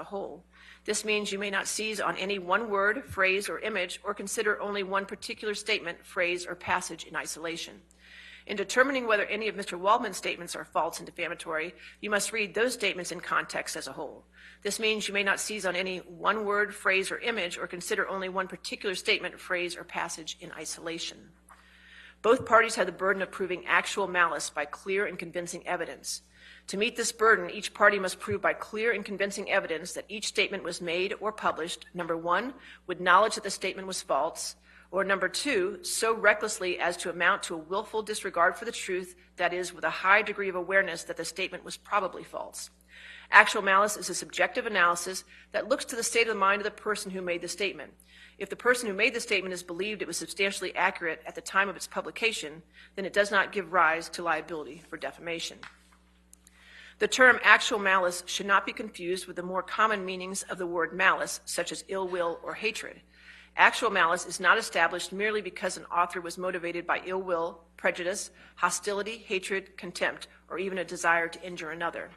whole. This means you may not seize on any one word, phrase, or image, or consider only one particular statement, phrase, or passage in isolation. In determining whether any of Mr. Waldman's statements are false and defamatory, you must read those statements in context as a whole. This means you may not seize on any one word, phrase, or image, or consider only one particular statement, phrase, or passage in isolation. Both parties have the burden of proving actual malice by clear and convincing evidence. To meet this burden, each party must prove by clear and convincing evidence that each statement was made or published, number one, with knowledge that the statement was false, or number two, so recklessly as to amount to a willful disregard for the truth, that is, with a high degree of awareness that the statement was probably false. Actual malice is a subjective analysis that looks to the state of the mind of the person who made the statement. If the person who made the statement is believed it was substantially accurate at the time of its publication, then it does not give rise to liability for defamation. The term actual malice should not be confused with the more common meanings of the word malice, such as ill will or hatred. Actual malice is not established merely because an author was motivated by ill will, prejudice, hostility, hatred, contempt, or even a desire to injure another.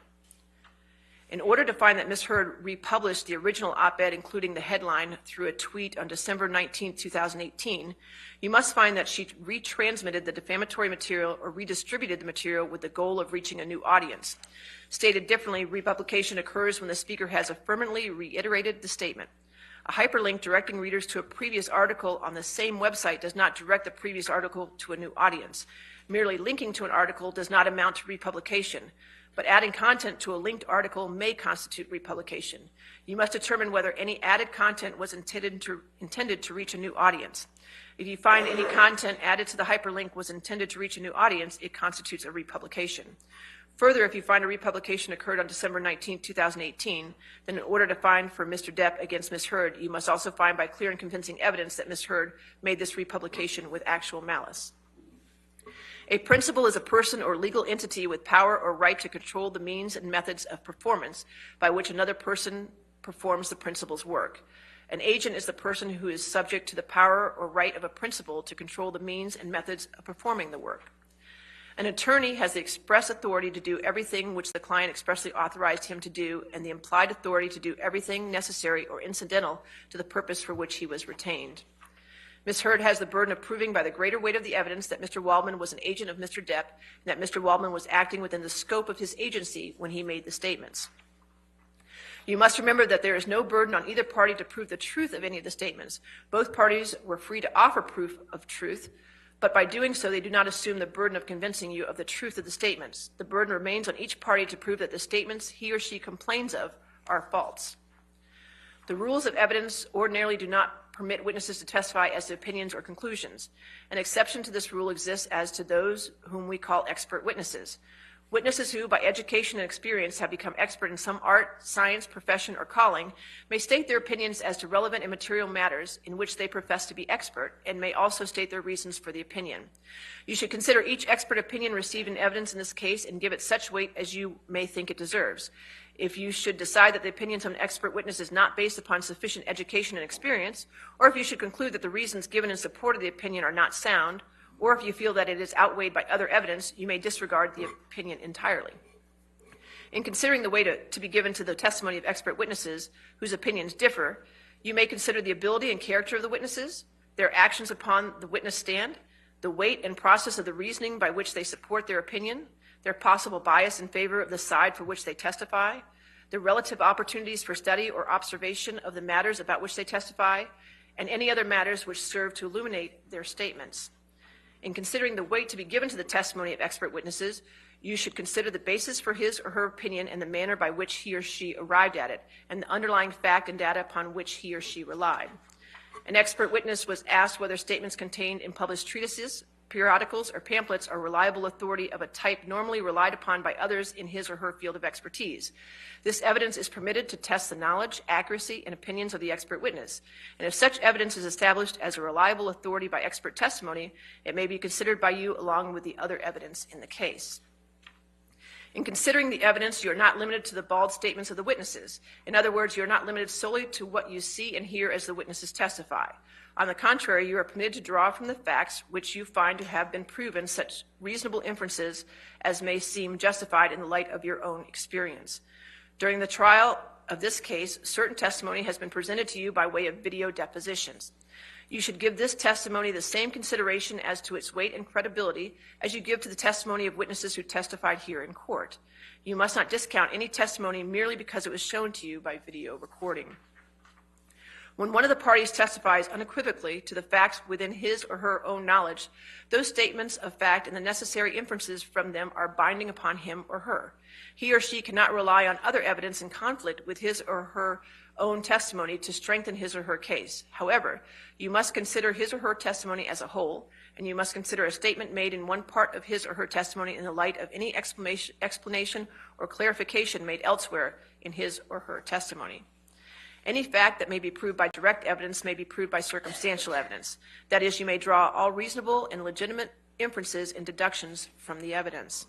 In order to find that Ms. Heard republished the original op-ed, including the headline, through a tweet on December 19, 2018, you must find that she retransmitted the defamatory material or redistributed the material with the goal of reaching a new audience. Stated differently, republication occurs when the speaker has affirmatively reiterated the statement. A hyperlink directing readers to a previous article on the same website does not direct the previous article to a new audience. Merely linking to an article does not amount to republication, but adding content to a linked article may constitute republication. You must determine whether any added content was intended to reach a new audience. If you find any content added to the hyperlink was intended to reach a new audience, it constitutes a republication. Further, if you find a republication occurred on December 19, 2018, then in order to find for Mr. Depp against Ms. Heard, you must also find by clear and convincing evidence that Ms. Heard made this republication with actual malice. A principal is a person or legal entity with power or right to control the means and methods of performance by which another person performs the principal's work. An agent is the person who is subject to the power or right of a principal to control the means and methods of performing the work. An attorney has the express authority to do everything which the client expressly authorized him to do, and the implied authority to do everything necessary or incidental to the purpose for which he was retained. Ms. Heard has the burden of proving by the greater weight of the evidence that Mr. Waldman was an agent of Mr. Depp and that Mr. Waldman was acting within the scope of his agency when he made the statements. You must remember that there is no burden on either party to prove the truth of any of the statements. Both parties were free to offer proof of truth, but by doing so, they do not assume the burden of convincing you of the truth of the statements. The burden remains on each party to prove that the statements he or she complains of are false. The rules of evidence ordinarily do not permit witnesses to testify as to opinions or conclusions. An exception to this rule exists as to those whom we call expert witnesses. Witnesses who, by education and experience, have become expert in some art, science, profession, or calling may state their opinions as to relevant and material matters in which they profess to be expert, and may also state their reasons for the opinion. You should consider each expert opinion received in evidence in this case and give it such weight as you may think it deserves. If you should decide that the opinions of an expert witness is not based upon sufficient education and experience, or if you should conclude that the reasons given in support of the opinion are not sound, or if you feel that it is outweighed by other evidence, you may disregard the opinion entirely. In considering the weight to be given to the testimony of expert witnesses whose opinions differ, you may consider the ability and character of the witnesses, their actions upon the witness stand, the weight and process of the reasoning by which they support their opinion, their possible bias in favor of the side for which they testify, the relative opportunities for study or observation of the matters about which they testify, and any other matters which serve to illuminate their statements. In considering the weight to be given to the testimony of expert witnesses, you should consider the basis for his or her opinion and the manner by which he or she arrived at it, and the underlying fact and data upon which he or she relied. An expert witness was asked whether statements contained in published treatises, periodicals, or pamphlets are reliable authority of a type normally relied upon by others in his or her field of expertise. This evidence is permitted to test the knowledge, accuracy, and opinions of the expert witness. And if such evidence is established as a reliable authority by expert testimony, it may be considered by you along with the other evidence in the case. In considering the evidence, you are not limited to the bald statements of the witnesses. In other words, you are not limited solely to what you see and hear as the witnesses testify. On the contrary, you are permitted to draw from the facts which you find to have been proven such reasonable inferences as may seem justified in the light of your own experience. During the trial of this case, certain testimony has been presented to you by way of video depositions. You should give this testimony the same consideration as to its weight and credibility as you give to the testimony of witnesses who testified here in court. You must not discount any testimony merely because it was shown to you by video recording. When one of the parties testifies unequivocally to the facts within his or her own knowledge, those statements of fact and the necessary inferences from them are binding upon him or her. He or she cannot rely on other evidence in conflict with his or her own testimony to strengthen his or her case. However, you must consider his or her testimony as a whole, and you must consider a statement made in one part of his or her testimony in the light of any explanation or clarification made elsewhere in his or her testimony. Any fact that may be proved by direct evidence may be proved by circumstantial evidence. That is, you may draw all reasonable and legitimate inferences and deductions from the evidence.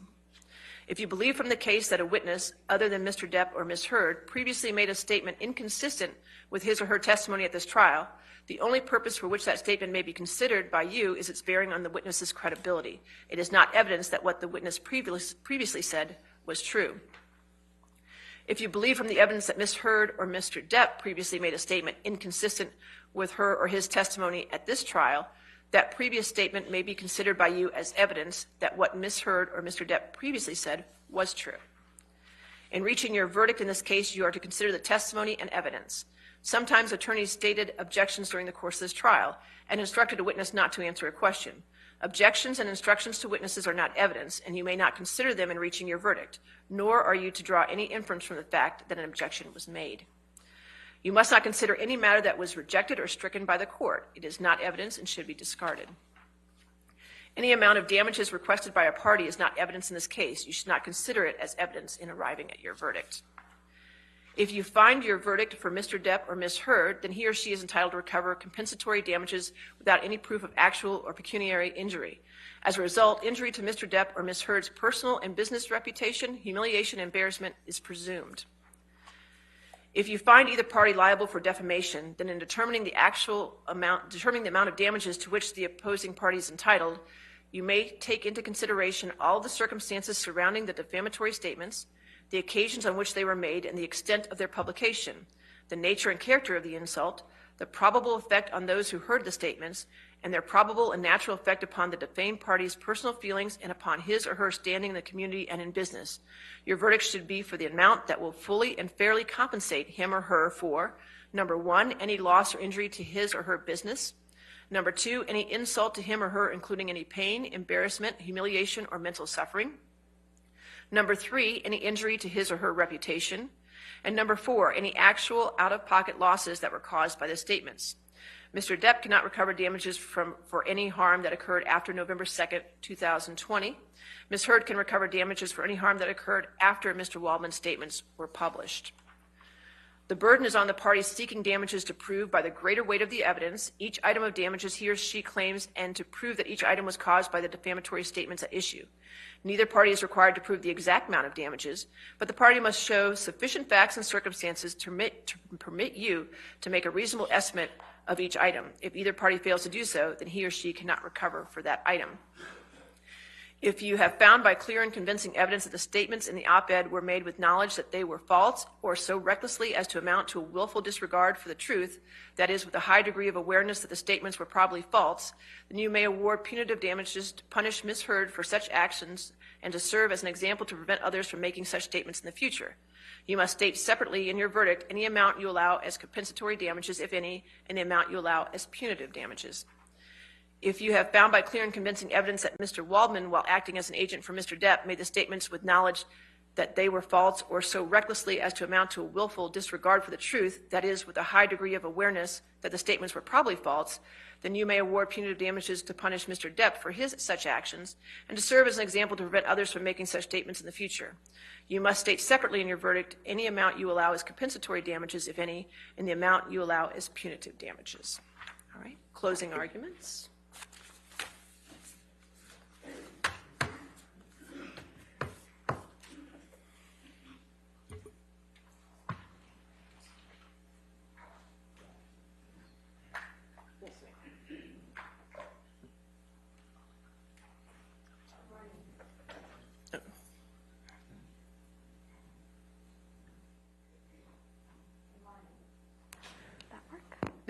If you believe from the case that a witness, other than Mr. Depp or Ms. Heard, previously made a statement inconsistent with his or her testimony at this trial, the only purpose for which that statement may be considered by you is its bearing on the witness's credibility. It is not evidence that what the witness previously said was true. If you believe from the evidence that Ms. Heard or Mr. Depp previously made a statement inconsistent with her or his testimony at this trial, that previous statement may be considered by you as evidence that what Ms. Heard or Mr. Depp previously said was true. In reaching your verdict in this case, you are to consider the testimony and evidence. Sometimes attorneys stated objections during the course of this trial and instructed a witness not to answer a question. Objections and instructions to witnesses are not evidence, and you may not consider them in reaching your verdict, nor are you to draw any inference from the fact that an objection was made. You must not consider any matter that was rejected or stricken by the court. It is not evidence and should be discarded. Any amount of damages requested by a party is not evidence in this case. You should not consider it as evidence in arriving at your verdict. If you find your verdict for Mr. Depp or Ms. Heard, then he or she is entitled to recover compensatory damages without any proof of actual or pecuniary injury. As a result, injury to Mr. Depp or Ms. Heard's personal and business reputation, humiliation, and embarrassment is presumed. If you find either party liable for defamation, then in determining the amount of damages to which the opposing party is entitled, you may take into consideration all the circumstances surrounding the defamatory statements, the occasions on which they were made, and the extent of their publication, the nature and character of the insult, the probable effect on those who heard the statements, and their probable and natural effect upon the defamed party's personal feelings and upon his or her standing in the community and in business. Your verdict should be for the amount that will fully and fairly compensate him or her for, number one, any loss or injury to his or her business, number two, any insult to him or her, including any pain, embarrassment, humiliation, or mental suffering, number three, any injury to his or her reputation, and number four, any actual out-of-pocket losses that were caused by the statements. Mr. Depp cannot recover damages for any harm that occurred after November 2nd, 2020. Ms. Heard can recover damages for any harm that occurred after Mr. Waldman's statements were published. The burden is on the party seeking damages to prove by the greater weight of the evidence each item of damages he or she claims and to prove that each item was caused by the defamatory statements at issue. Neither party is required to prove the exact amount of damages, but the party must show sufficient facts and circumstances to permit you to make a reasonable estimate of each item. If either party fails to do so, then he or she cannot recover for that item. If you have found by clear and convincing evidence that the statements in the op-ed were made with knowledge that they were false or so recklessly as to amount to a willful disregard for the truth, that is, with a high degree of awareness that the statements were probably false, then you may award punitive damages to punish Ms. Heard for such actions and to serve as an example to prevent others from making such statements in the future. You must state separately in your verdict any amount you allow as compensatory damages, if any, and the amount you allow as punitive damages. If you have found by clear and convincing evidence that Mr. Waldman, while acting as an agent for Mr. Depp, made the statements with knowledge that they were false or so recklessly as to amount to a willful disregard for the truth, that is, with a high degree of awareness that the statements were probably false, then you may award punitive damages to punish Mr. Depp for his such actions and to serve as an example to prevent others from making such statements in the future. You must state separately in your verdict any amount you allow as compensatory damages, if any, and the amount you allow as punitive damages. All right, closing arguments.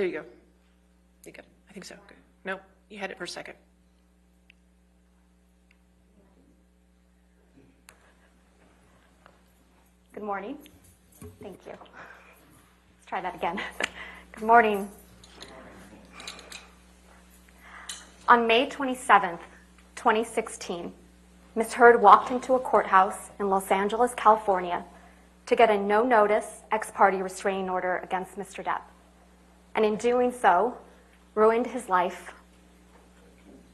There you go. You got it. I think so. Good. No, you had it for a second. Good morning. Thank you. Let's try that again. Good morning. On May 27th, 2016, Ms. Heard walked into a courthouse in Los Angeles, California, to get a no-notice ex-parte restraining order against Mr. Depp, and in doing so, ruined his life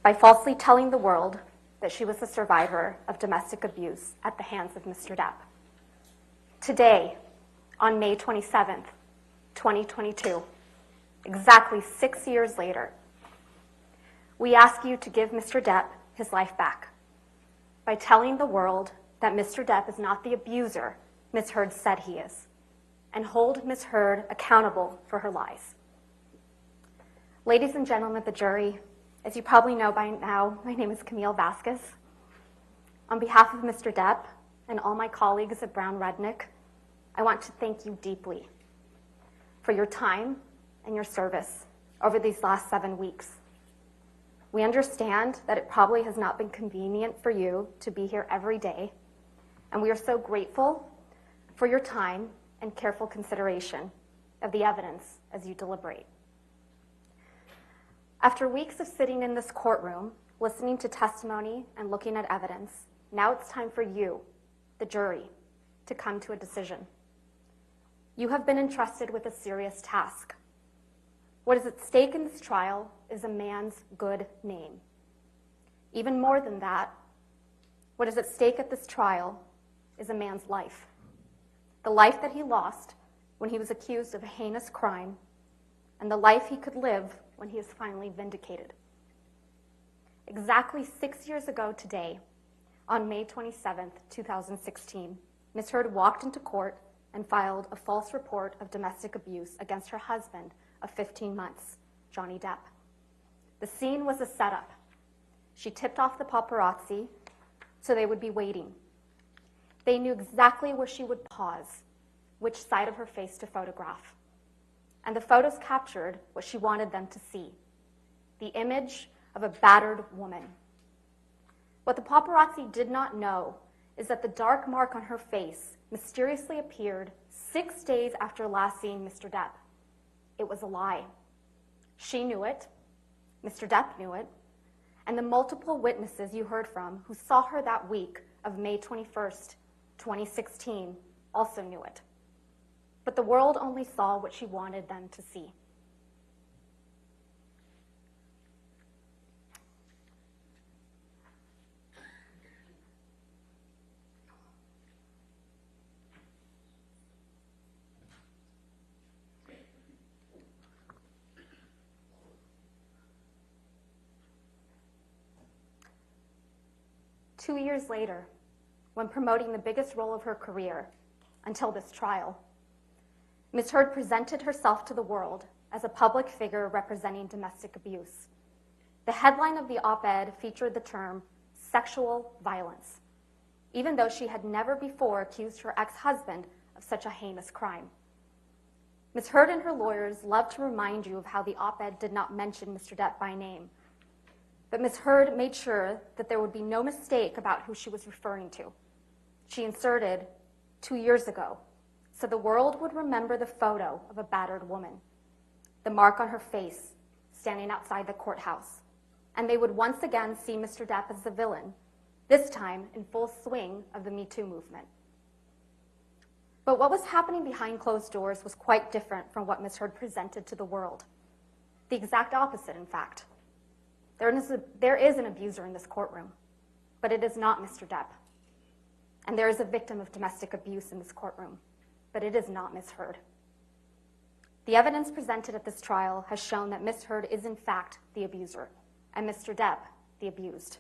by falsely telling the world that she was a survivor of domestic abuse at the hands of Mr. Depp. Today, on May 27th, 2022, exactly 6 years later, we ask you to give Mr. Depp his life back by telling the world that Mr. Depp is not the abuser Ms. Heard said he is, and hold Ms. Heard accountable for her lies. Ladies and gentlemen of the jury, as you probably know by now, my name is Camille Vasquez. On behalf of Mr. Depp and all my colleagues at Brown Rudnick, I want to thank you deeply for your time and your service over these last 7 weeks. We understand that it probably has not been convenient for you to be here every day, and we are so grateful for your time and careful consideration of the evidence as you deliberate. After weeks of sitting in this courtroom, listening to testimony and looking at evidence, now it's time for you, the jury, to come to a decision. You have been entrusted with a serious task. What is at stake in this trial is a man's good name. Even more than that, what is at stake at this trial is a man's life. The life that he lost when he was accused of a heinous crime, and the life he could live when he is finally vindicated. Exactly 6 years ago today, on May 27th, 2016, Ms. Heard walked into court and filed a false report of domestic abuse against her husband of 15 months, Johnny Depp. The scene was a setup. She tipped off the paparazzi so they would be waiting. They knew exactly where she would pause, which side of her face to photograph. And the photos captured what she wanted them to see, the image of a battered woman. What the paparazzi did not know is that the dark mark on her face mysteriously appeared 6 days after last seeing Mr. Depp. It was a lie. She knew it, Mr. Depp knew it, and the multiple witnesses you heard from who saw her that week of May 21st, 2016, also knew it. But the world only saw what she wanted them to see. Two years later, when promoting the biggest role of her career until this trial, Ms. Heard presented herself to the world as a public figure representing domestic abuse. The headline of the op-ed featured the term sexual violence, even though she had never before accused her ex-husband of such a heinous crime. Ms. Heard and her lawyers love to remind you of how the op-ed did not mention Mr. Depp by name, but Ms. Heard made sure that there would be no mistake about who she was referring to. She inserted 2 years ago, so the world would remember the photo of a battered woman, the mark on her face standing outside the courthouse, and they would once again see Mr. Depp as the villain, this time in full swing of the Me Too movement. But what was happening behind closed doors was quite different from what Ms. Heard presented to the world. The exact opposite, in fact. There is an abuser in this courtroom, but it is not Mr. Depp. And there is a victim of domestic abuse in this courtroom, but it is not Ms. Heard. The evidence presented at this trial has shown that Ms. Heard is in fact the abuser, and Mr. Depp the abused.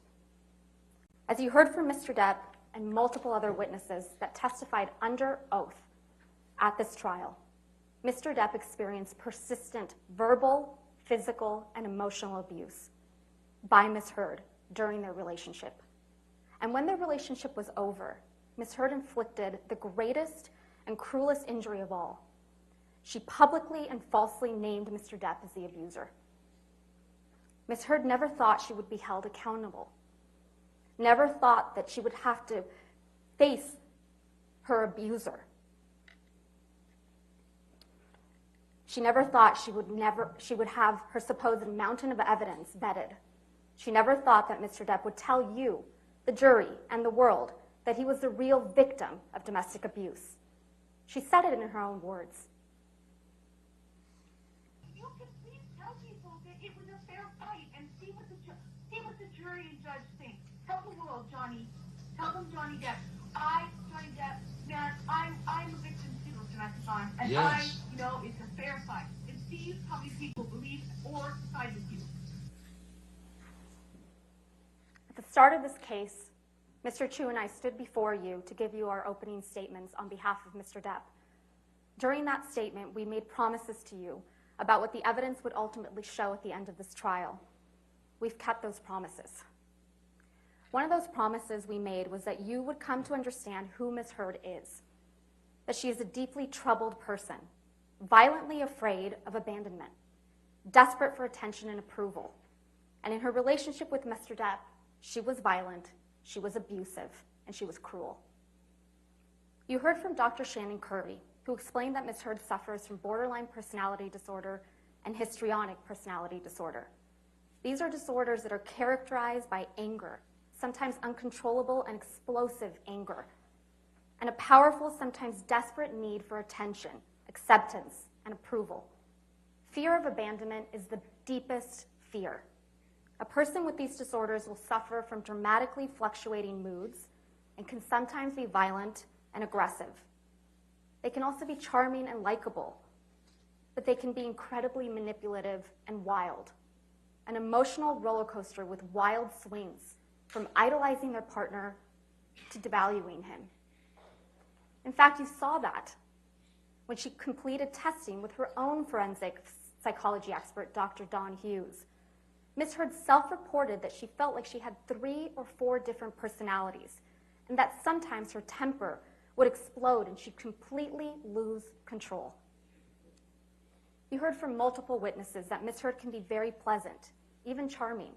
As you heard from Mr. Depp and multiple other witnesses that testified under oath at this trial, Mr. Depp experienced persistent verbal, physical, and emotional abuse by Ms. Heard during their relationship. And when their relationship was over, Ms. Heard inflicted the greatest and cruelest injury of all. she publicly and falsely named Mr. Depp as the abuser. Ms. Heard never thought she would be held accountable, never thought that she would have to face her abuser. She never thought she would have her supposed mountain of evidence vetted. She never thought that Mr. Depp would tell you, the jury, and the world that he was the real victim of domestic abuse. She said it in her own words. You can please tell people that it was a fair fight and see what the jury and judge think. Tell the world, Johnny. Tell them, Johnny Depp. Johnny Depp, man, I'm a victim too of domestic violence, and yes. It's a fair fight. And see how many people believe or side with you. At the start of this case, Mr. Chu and I stood before you to give you our opening statements on behalf of Mr. Depp. During that statement, we made promises to you about what the evidence would ultimately show at the end of this trial. We've kept those promises. One of those promises we made was that you would come to understand who Ms. Heard is, that she is a deeply troubled person, violently afraid of abandonment, desperate for attention and approval. And in her relationship with Mr. Depp, she was violent, she was abusive, and she was cruel. You heard from Dr. Shannon Curry, who explained that Ms. Heard suffers from borderline personality disorder and histrionic personality disorder. These are disorders that are characterized by anger, sometimes uncontrollable and explosive anger, and a powerful, sometimes desperate need for attention, acceptance, and approval. Fear of abandonment is the deepest fear. A person with these disorders will suffer from dramatically fluctuating moods and can sometimes be violent and aggressive. They can also be charming and likable, but they can be incredibly manipulative and wild. An emotional roller coaster with wild swings, from idolizing their partner to devaluing him. In fact, you saw that when she completed testing with her own forensic psychology expert, Dr. Dawn Hughes. Ms. Heard self-reported that she felt like she had 3 or 4 different personalities, and that sometimes her temper would explode and she'd completely lose control. You heard from multiple witnesses that Ms. Heard can be very pleasant, even charming.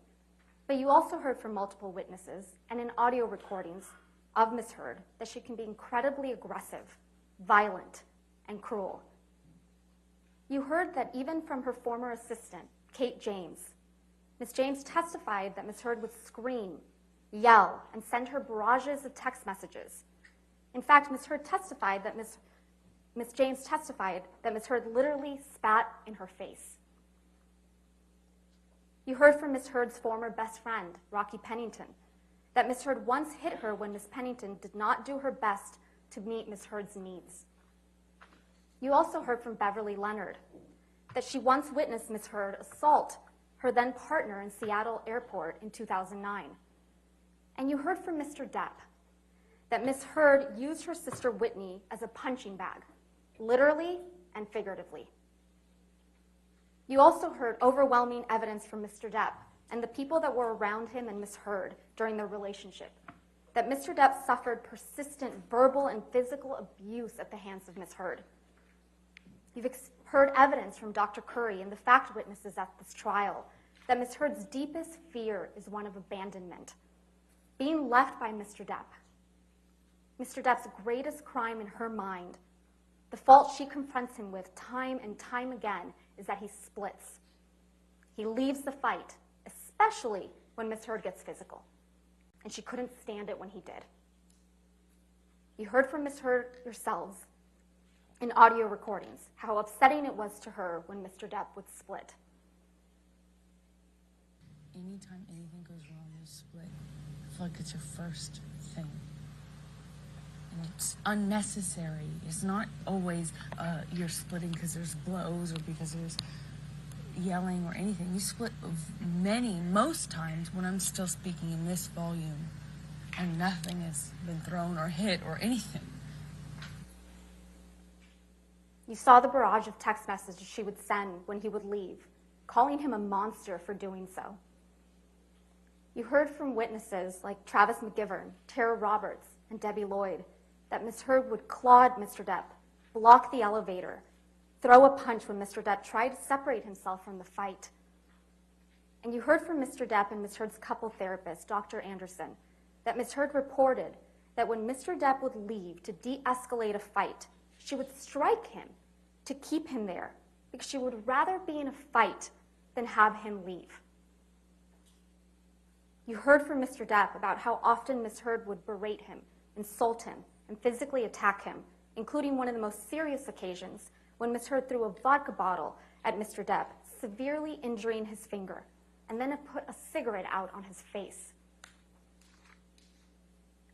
But you also heard from multiple witnesses and in audio recordings of Ms. Heard that she can be incredibly aggressive, violent, and cruel. You heard that even from her former assistant, Kate James, Ms. James testified that Ms. Heard would scream, yell, and send her barrages of text messages. In fact, Ms. Heard testified that Ms. James testified that Ms. Heard literally spat in her face. You heard from Ms. Heard's former best friend, Rocky Pennington, that Ms. Heard once hit her when Ms. Pennington did not do her best to meet Ms. Heard's needs. You also heard from Beverly Leonard that she once witnessed Ms. Heard assault her then partner in Seattle Airport in 2009. And you heard from Mr. Depp that Ms. Heard used her sister Whitney as a punching bag, literally and figuratively. You also heard overwhelming evidence from Mr. Depp and the people that were around him and Ms. Heard during their relationship, that Mr. Depp suffered persistent verbal and physical abuse at the hands of Ms. Heard. You've heard evidence from Dr. Curry and the fact witnesses at this trial that Ms. Heard's deepest fear is one of abandonment, being left by Mr. Depp. Mr. Depp's greatest crime in her mind, the fault she confronts him with time and time again, is that he splits. He leaves the fight, especially when Ms. Heard gets physical, and she couldn't stand it when he did. You heard from Ms. Heard yourselves in audio recordings how upsetting it was to her when Mr. Depp would split. Anytime anything goes wrong in a split, I feel like it's your first thing. And it's unnecessary. It's not always you're splitting because there's blows or because there's yelling or anything. You split most times when I'm still speaking in this volume and nothing has been thrown or hit or anything. You saw the barrage of text messages she would send when he would leave, calling him a monster for doing so. You heard from witnesses like Travis McGivern, Tara Roberts, and Debbie Lloyd that Ms. Heard would clod Mr. Depp, block the elevator, throw a punch when Mr. Depp tried to separate himself from the fight. And you heard from Mr. Depp and Ms. Heard's couple therapist, Dr. Anderson, that Ms. Heard reported that when Mr. Depp would leave to de-escalate a fight, she would strike him to keep him there because she would rather be in a fight than have him leave. You heard from Mr. Depp about how often Ms. Heard would berate him, insult him, and physically attack him, including one of the most serious occasions when Ms. Heard threw a vodka bottle at Mr. Depp, severely injuring his finger, and then put a cigarette out on his face.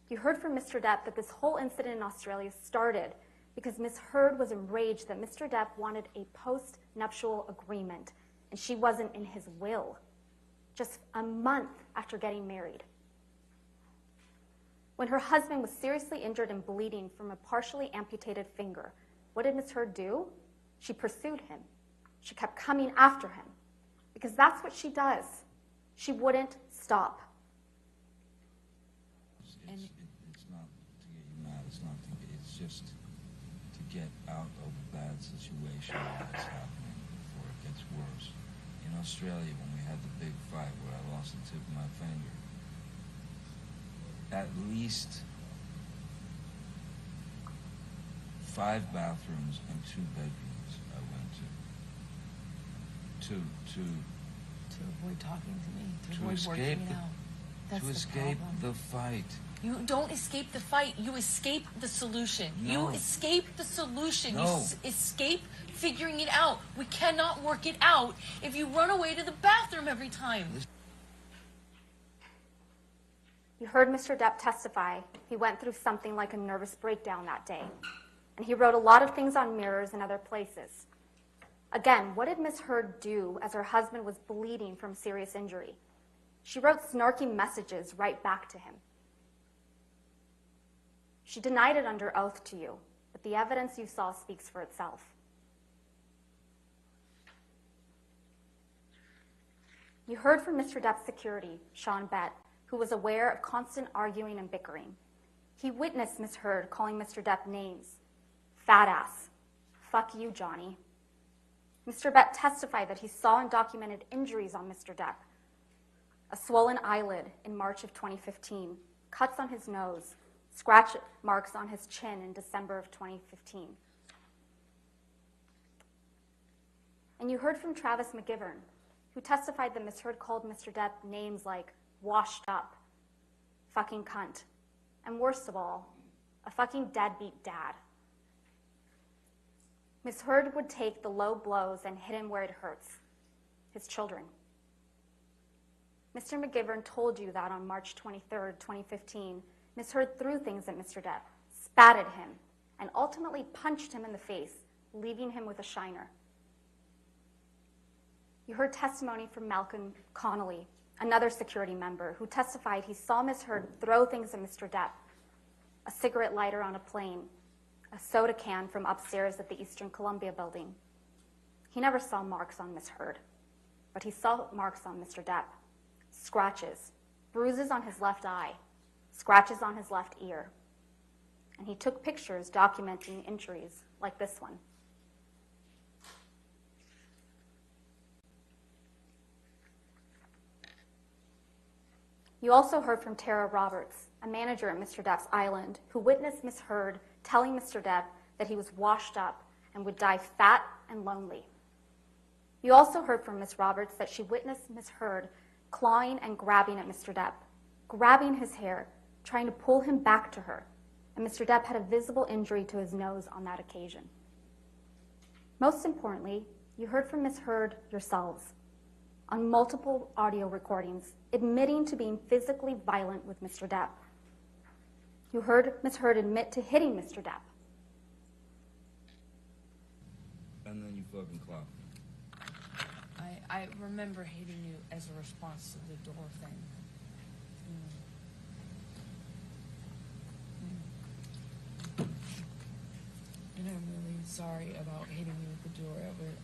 You heard from Mr. Depp that this whole incident in Australia started because Ms. Heard was enraged that Mr. Depp wanted a post-nuptial agreement, and she wasn't in his will, just a month after getting married. When her husband was seriously injured and bleeding from a partially amputated finger, what did Ms. Heard do? She pursued him. She kept coming after him, because that's what she does. She wouldn't stop. It's not to get you mad. It's just to get out of a bad situation that's happening before it gets worse. In Australia, when we had the big fight where I lost the tip of my finger, at least 5 bathrooms and 2 bedrooms I went to avoid talking to me, to To avoid escape working the- it out. That's to the escape problem. the fight. You don't escape the fight. You escape the solution. No. You escape the solution. No. You escape figuring it out. We cannot work it out if you run away to the bathroom every time. You heard Mr. Depp testify he went through something like a nervous breakdown that day, and he wrote a lot of things on mirrors and other places. Again, what did Ms. Heard do as her husband was bleeding from serious injury? She wrote snarky messages right back to him. She denied it under oath to you, but the evidence you saw speaks for itself. You heard from Mr. Depp's security, Sean Bett, who was aware of constant arguing and bickering. He witnessed Ms. Heard calling Mr. Depp names. Fat ass. Fuck you, Johnny. Mr. Bett testified that he saw and documented injuries on Mr. Depp. A swollen eyelid in March of 2015, cuts on his nose, scratch marks on his chin in December of 2015. And you heard from Travis McGivern, who testified that Ms. Heard called Mr. Depp names like washed up, fucking cunt, and worst of all, a fucking deadbeat dad. Ms. Heard would take the low blows and hit him where it hurts, his children. Mr. McGivern told you that on March 23rd, 2015, Ms. Heard threw things at Mr. Depp, spat at him, and ultimately punched him in the face, leaving him with a shiner. You heard testimony from Malcolm Connolly, another security member, who testified he saw Ms. Heard throw things at Mr. Depp, a cigarette lighter on a plane, a soda can from upstairs at the Eastern Columbia building. He never saw marks on Ms. Heard, but he saw marks on Mr. Depp, scratches, bruises on his left eye, scratches on his left ear. And he took pictures documenting injuries like this one. You also heard from Tara Roberts, a manager at Mr. Depp's Island, who witnessed Ms. Heard telling Mr. Depp that he was washed up and would die fat and lonely. You also heard from Ms. Roberts that she witnessed Ms. Heard clawing and grabbing at Mr. Depp, grabbing his hair, trying to pull him back to her, and Mr. Depp had a visible injury to his nose on that occasion. Most importantly, you heard from Ms. Heard yourselves on multiple audio recordings admitting to being physically violent with Mr. Depp. You heard Ms. Heard admit to hitting Mr. Depp. And then you fucking clap. I remember hitting you as a response to the door thing. And I'm really sorry about hitting you with the door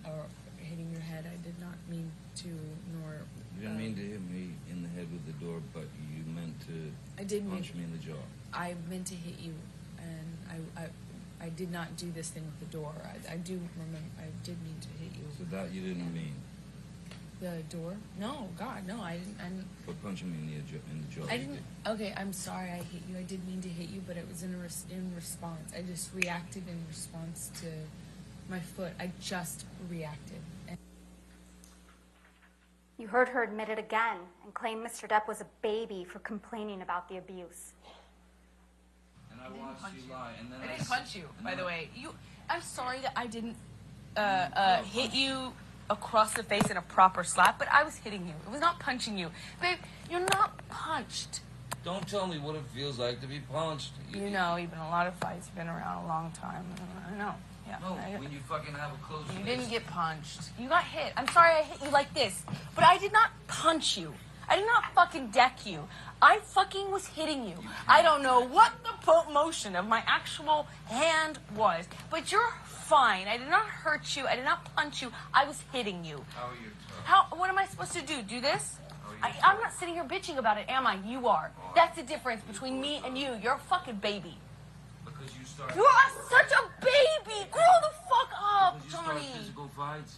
or hitting your head. I did not mean to, nor... You didn't mean to hit me in the head with the door, but you meant to I did punch me in the jaw. I meant to hit you, and I I did not do this thing with the door. I do remember, I did mean to hit you. So that you didn't mean? The door? No, God, no, I didn't. But punching me in the jaw. I didn't. Okay, I'm sorry I hit you. I did mean to hit you, but it was in response. I just reacted in response to my foot. I just reacted. You heard her admit it again and claim Mr. Depp was a baby for complaining about the abuse. And I watched you lie, and then I didn't punch you, by the way. I'm sorry that I didn't hit you across the face in a proper slap, but I was hitting you. It was not punching you. Babe, you're not punched. Don't tell me what it feels like to be punched. You know, you've been in a lot of fights. You've been around a long time. I know. Yeah. No, when you fucking have a close You fist. didn't get punched. You got hit. I'm sorry I hit you like this, but I did not punch you. I did not fucking deck you. I fucking was hitting you. I don't know what the motion of my actual hand was, but you're fine. I did not hurt you. I did not punch you. I was hitting you. How are you? What am I supposed to do? Do this? I'm not sitting here bitching about it, am I? You are. That's the difference between me and you. You're a fucking baby. Because you started. You are such a baby. Grow the fuck up, Because you Johnny. started physical fights.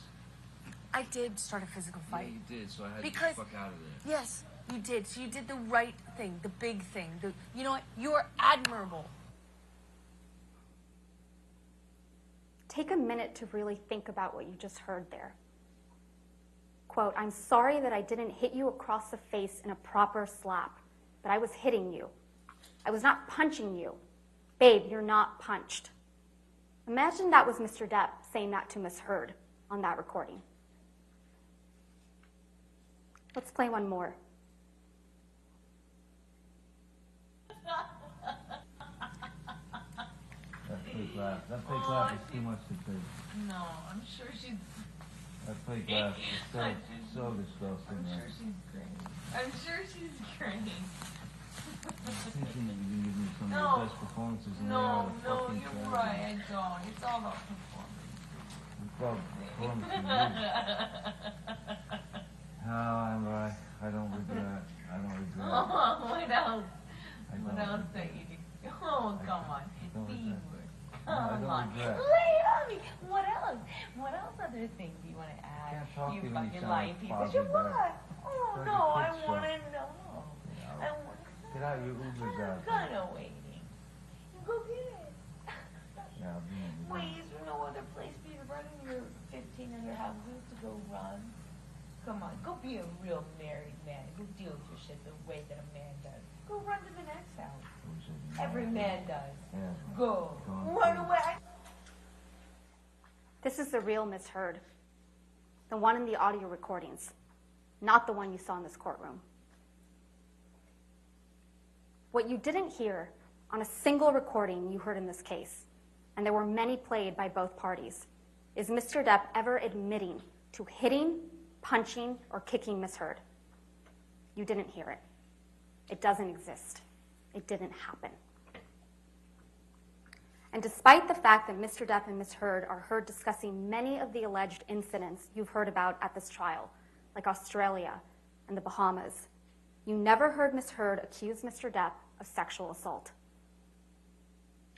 I did start a physical fight. Yeah, you did. So I had to Because- get the fuck out of there. Yes, you did. So you did the right thing, the big thing. You know what? You are admirable. Take a minute to really think about what you just heard there. Quote, I'm sorry that I didn't hit you across the face in a proper slap, but I was hitting you. I was not punching you. Babe, you're not punched. Imagine that was Mr. Depp saying that to Miss Heard on that recording. Let's play one more. That fake laugh. That fake laugh is too much to take. No, I'm sure she's. That fake laugh is so disgusting. I'm sure she's great. I'm sure she's great. I'm thinking that you can give me some of No. the best performances in No, the fucking you're tragedy. right. I don't. It's all about performance. It's about performance and you. How am I? I don't regret. I don't regret. Oh, what else? I What don't else that regret. you did? Oh, come on. don't B regret. word. No, I Come don't on. regret. Lay it on me. What else? What else other things do you want to add? Can't talk You to you when you fucking sound lying piece of foggy, shit. but- What? Oh, Like a no. I kid show. want to know. Get I out. want Get out, your Uber's out. I'm kind of waiting. Go get it. Yeah, I'll be in the Wait, is there no other place for you to run in your 1,500 houses to go run? Come on, go be a real married man. Go deal with your shit the way that a man does. Go run to the next house. Every man does. Yeah. Go. Go on, Run please. away. This is the real Miss Heard, the one in the audio recordings, not the one you saw in this courtroom. What you didn't hear on a single recording you heard in this case, and there were many played by both parties, is Mr. Depp ever admitting to hitting, punching, or kicking Miss Heard. You didn't hear it. It doesn't exist. It didn't happen. And despite the fact that Mr. Depp and Ms. Heard are heard discussing many of the alleged incidents you've heard about at this trial, like Australia and the Bahamas, you never heard Ms. Heard accuse Mr. Depp of sexual assault.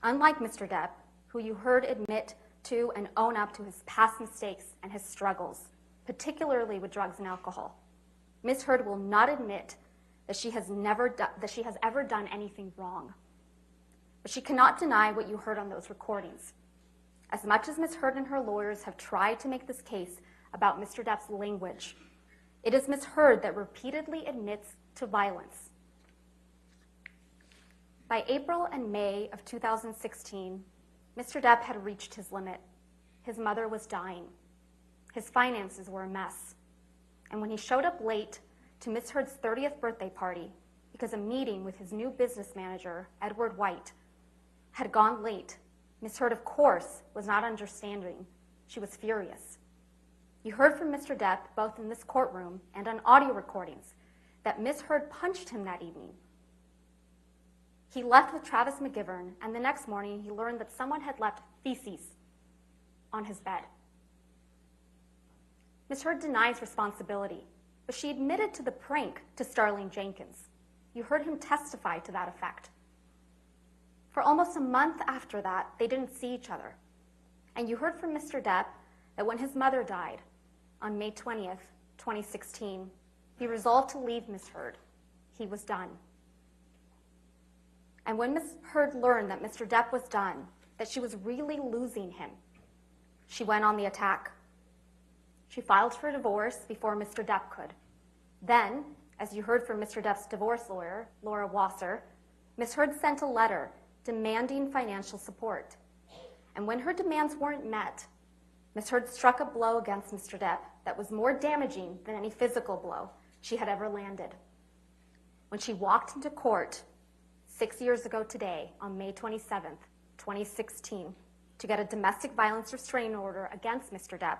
Unlike Mr. Depp, who you heard admit to and own up to his past mistakes and his struggles, particularly with drugs and alcohol, Ms. Heard will not admit that she has ever done anything wrong. But she cannot deny what you heard on those recordings. As much as Ms. Heard and her lawyers have tried to make this case about Mr. Depp's language, it is Ms. Heard that repeatedly admits to violence. By April and May of 2016, Mr. Depp had reached his limit. His mother was dying. His finances were a mess. And when he showed up late to Ms. Heard's 30th birthday party because a meeting with his new business manager, Edward White, had gone late, Ms. Heard, of course, was not understanding. She was furious. You heard from Mr. Depp, both in this courtroom and on audio recordings, that Ms. Heard punched him that evening. He left with Travis McGivern, and the next morning he learned that someone had left feces on his bed. Ms. Heard denies responsibility, but she admitted to the prank to Starling Jenkins. You heard him testify to that effect. For almost a month after that, they didn't see each other. And you heard from Mr. Depp that when his mother died on May 20th, 2016, he resolved to leave Ms. Heard. He was done. And when Ms. Heard learned that Mr. Depp was done, that she was really losing him, she went on the attack. She filed for divorce before Mr. Depp could. Then, as you heard from Mr. Depp's divorce lawyer, Laura Wasser, Ms. Heard sent a letter demanding financial support. And when her demands weren't met, Ms. Heard struck a blow against Mr. Depp that was more damaging than any physical blow she had ever landed. When she walked into court 6 years ago today, on May 27th, 2016, to get a domestic violence restraining order against Mr. Depp,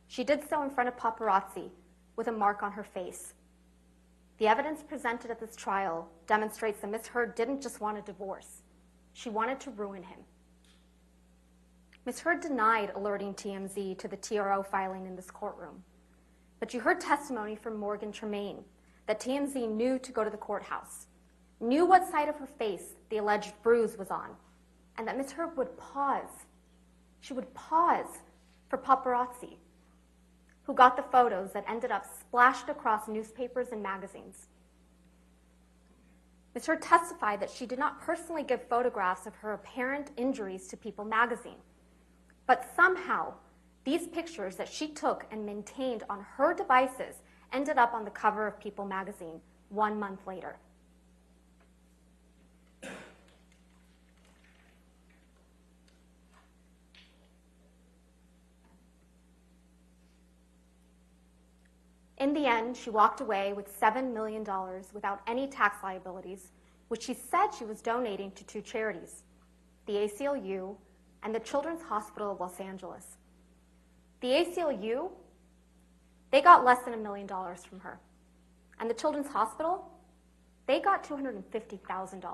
she did so in front of paparazzi with a mark on her face. The evidence presented at this trial demonstrates that Ms. Heard didn't just want a divorce. She wanted to ruin him. Ms. Heard denied alerting TMZ to the TRO filing in this courtroom. But you heard testimony from Morgan Tremaine that TMZ knew to go to the courthouse, knew what side of her face the alleged bruise was on, and that Ms. Heard would pause. She would pause for paparazzi, who got the photos that ended up splashed across newspapers and magazines. Ms. Heard testified that she did not personally give photographs of her apparent injuries to People magazine, but somehow these pictures that she took and maintained on her devices ended up on the cover of People magazine 1 month later. In the end, she walked away with $7 million without any tax liabilities, which she said she was donating to 2 charities, the ACLU and the Children's Hospital of Los Angeles. The ACLU, they got less than $1 million from her. And the Children's Hospital, they got $250,000.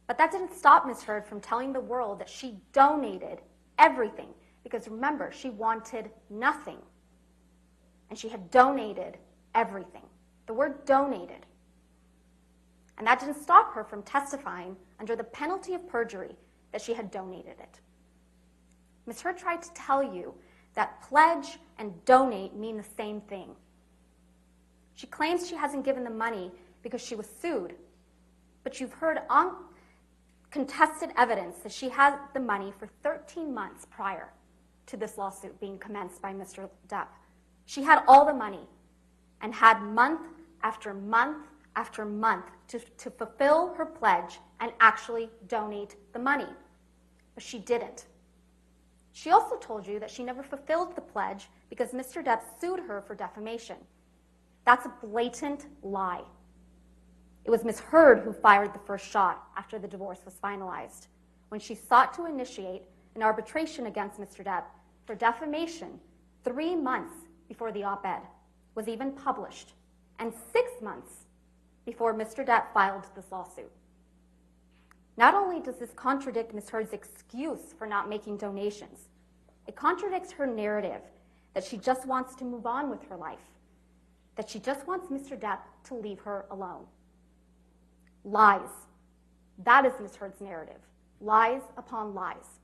But that didn't stop Ms. Heard from telling the world that she donated everything, because remember, she wanted nothing. And she had donated everything. The word donated. And that didn't stop her from testifying under the penalty of perjury that she had donated it. Ms. Heard tried to tell you that pledge and donate mean the same thing. She claims she hasn't given the money because she was sued, but you've heard uncontested evidence that she had the money for 13 months prior to this lawsuit being commenced by Mr. Depp. She had all the money and had month after month after month to fulfill her pledge and actually donate the money. But she didn't. She also told you that she never fulfilled the pledge because Mr. Depp sued her for defamation. That's a blatant lie. It was Ms. Heard who fired the first shot after the divorce was finalized, when she sought to initiate an arbitration against Mr. Depp for defamation 3 months before the op-ed was even published, and 6 months before Mr. Depp filed this lawsuit. Not only does this contradict Ms. Heard's excuse for not making donations, it contradicts her narrative that she just wants to move on with her life, that she just wants Mr. Depp to leave her alone. Lies. That is Ms. Heard's narrative. Lies upon lies.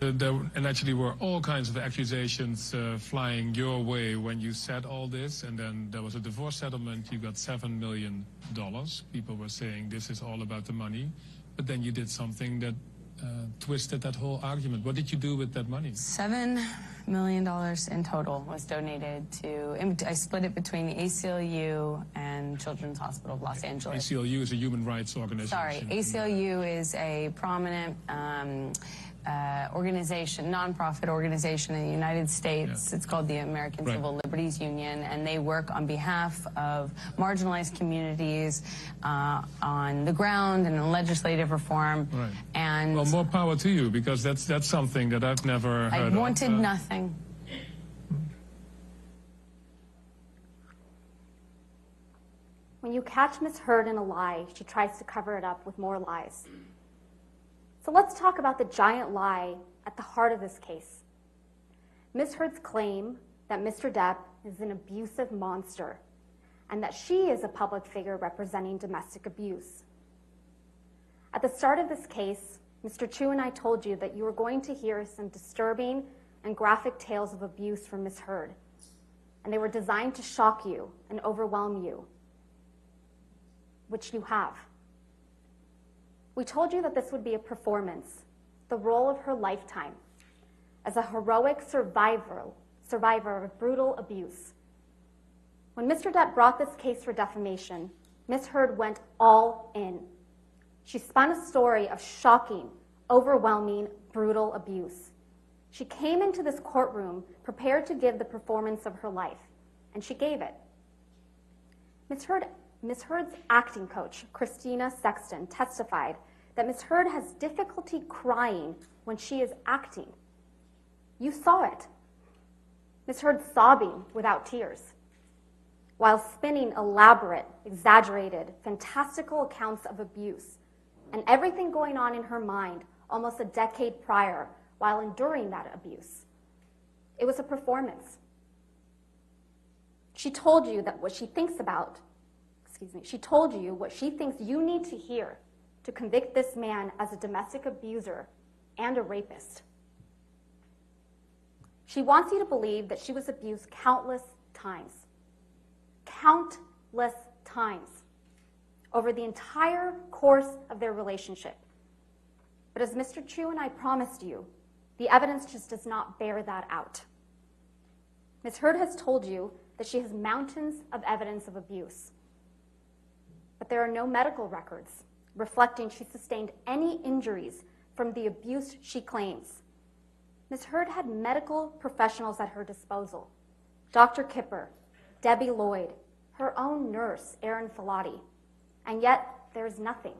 There allegedly were all kinds of accusations flying your way when you said all this, and then there was a divorce settlement. You got $7 million. People were saying this is all about the money, but then you did something that twisted that whole argument. What did you do with that money? $7 million in total was donated to, I split it between the ACLU and Children's Hospital of Los Angeles. ACLU is a human rights organization. Sorry, ACLU is a prominent organization, nonprofit organization in the United States. Yeah. It's called the American Civil Liberties Union, and they work on behalf of marginalized communities on the ground and in legislative reform. Right. And well, more power to you, because that's something that I've never heard of. I wanted nothing. When when you catch Ms. Heard in a lie, she tries to cover it up with more lies. So let's talk about the giant lie at the heart of this case. Ms. Heard's claim that Mr. Depp is an abusive monster and that she is a public figure representing domestic abuse. At the start of this case, Mr. Chu and I told you that you were going to hear some disturbing and graphic tales of abuse from Ms. Heard, and they were designed to shock you and overwhelm you, which you have. We told you that this would be a performance, the role of her lifetime, as a heroic survivor of brutal abuse. When Mr. Depp brought this case for defamation, Ms. Heard went all in. She spun a story of shocking, overwhelming, brutal abuse. She came into this courtroom prepared to give the performance of her life, and she gave it. Ms. Heard's acting coach, Christina Sexton, testified that Ms. Heard has difficulty crying when she is acting. You saw it. Ms. Heard sobbing without tears, while spinning elaborate, exaggerated, fantastical accounts of abuse and everything going on in her mind almost a decade prior while enduring that abuse. It was a performance. She told you that what she thinks about, she told you what she thinks you need to hear to convict this man as a domestic abuser and a rapist. She wants you to believe that she was abused countless times over the entire course of their relationship. But as Mr. Chu and I promised you, the evidence just does not bear that out. Ms. Heard has told you that she has mountains of evidence of abuse, but there are no medical records reflecting she sustained any injuries from the abuse she claims. Ms. Heard had medical professionals at her disposal: Dr. Kipper, Debbie Lloyd, her own nurse, Erin Filati, and yet there is nothing.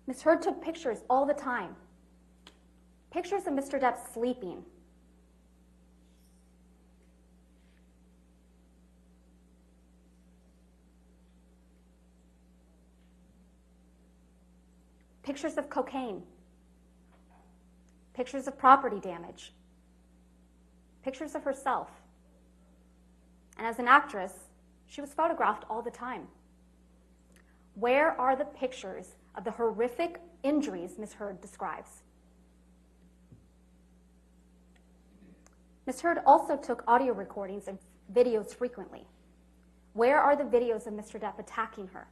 Ms. Heard took pictures all the time. Pictures of Mr. Depp sleeping. Pictures of cocaine. Pictures of property damage. Pictures of herself. And as an actress, she was photographed all the time. Where are the pictures of the horrific injuries Ms. Heard describes? Ms. Heard also took audio recordings and videos frequently. Where are the videos of Mr. Depp attacking her?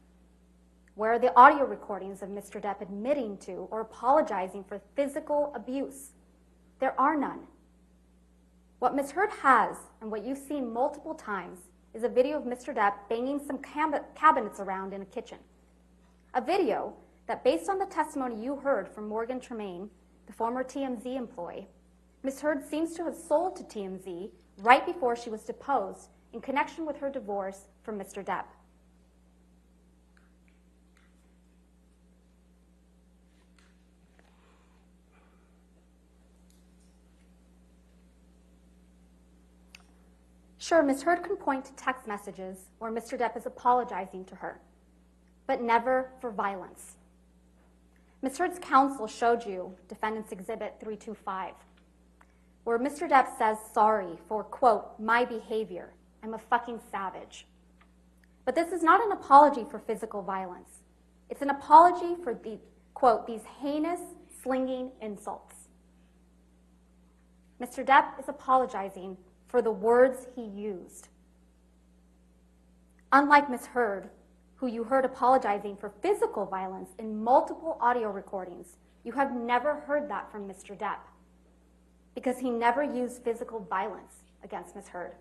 Where are the audio recordings of Mr. Depp admitting to or apologizing for physical abuse? There are none. What Ms. Heard has, and what you've seen multiple times, is a video of Mr. Depp banging some cabinets around in a kitchen. A video that, based on the testimony you heard from Morgan Tremaine, the former TMZ employee, Ms. Heard seems to have sold to TMZ right before she was deposed in connection with her divorce from Mr. Depp. Sure, Ms. Heard can point to text messages where Mr. Depp is apologizing to her, but never for violence. Ms. Heard's counsel showed you Defendant's Exhibit 325, where Mr. Depp says sorry for, quote, my behavior. I'm a fucking savage. But this is not an apology for physical violence. It's an apology for the, quote, these heinous, slinging insults. Mr. Depp is apologizing for the words he used. Unlike Ms. Heard, who you heard apologizing for physical violence in multiple audio recordings, you have never heard that from Mr. Depp, because he never used physical violence against Ms. Heard.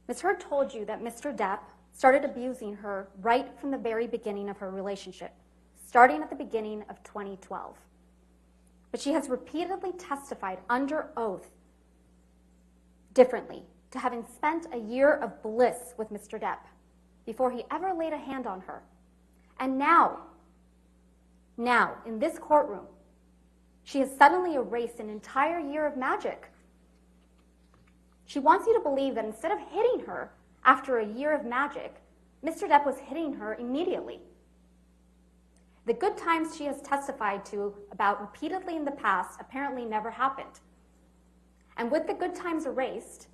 Ms. Heard told you that Mr. Depp started abusing her right from the very beginning of her relationship, starting at the beginning of 2012. But she has repeatedly testified under oath differently to having spent a year of bliss with Mr. Depp before he ever laid a hand on her. And now, in this courtroom, she has suddenly erased an entire year of magic. She wants you to believe that instead of hitting her after a year of magic, Mr. Depp was hitting her immediately. The good times she has testified to about repeatedly in the past apparently never happened. And with the good times erased,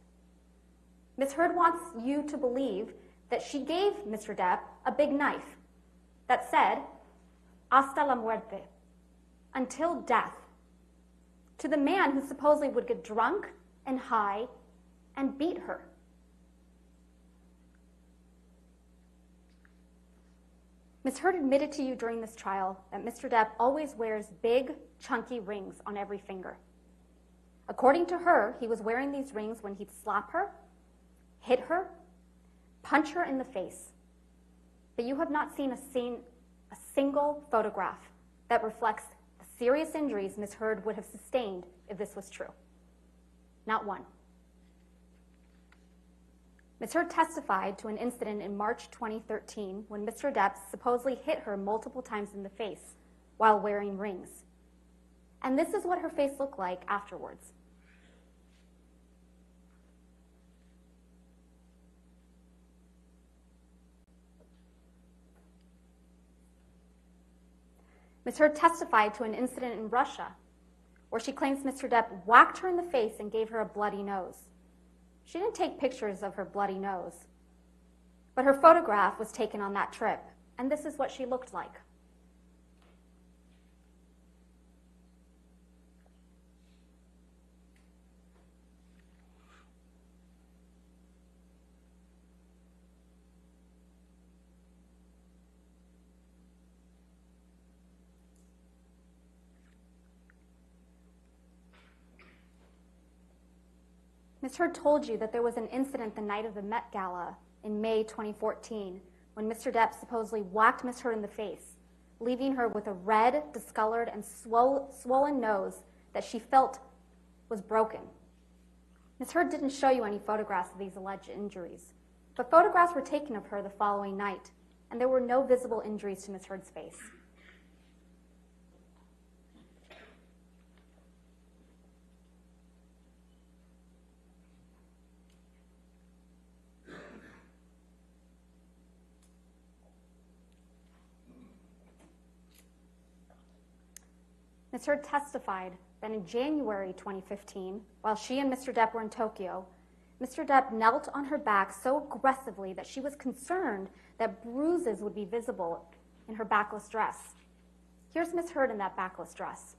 Ms. Heard wants you to believe that she gave Mr. Depp a big knife that said, hasta la muerte, until death, to the man who supposedly would get drunk and high and beat her. Ms. Heard admitted to you during this trial that Mr. Depp always wears big, chunky rings on every finger. According to her, he was wearing these rings when he'd slap her, hit her, punch her in the face. But you have not seen a single photograph that reflects the serious injuries Ms. Heard would have sustained if this was true. Not one. Ms. Heard testified to an incident in March 2013 when Mr. Depp supposedly hit her multiple times in the face while wearing rings. And this is what her face looked like afterwards. Ms. Heard testified to an incident in Russia where she claims Mr. Depp whacked her in the face and gave her a bloody nose. She didn't take pictures of her bloody nose, but her photograph was taken on that trip, and this is what she looked like. Ms. Heard told you that there was an incident the night of the Met Gala in May 2014 when Mr. Depp supposedly whacked Ms. Heard in the face, leaving her with a red, discolored, and swollen nose that she felt was broken. Ms. Heard didn't show you any photographs of these alleged injuries, but photographs were taken of her the following night, and there were no visible injuries to Ms. Heard's face. Ms. Heard testified that in January 2015, while she and Mr. Depp were in Tokyo, Mr. Depp knelt on her back so aggressively that she was concerned that bruises would be visible in her backless dress. Here's Ms. Heard in that backless dress.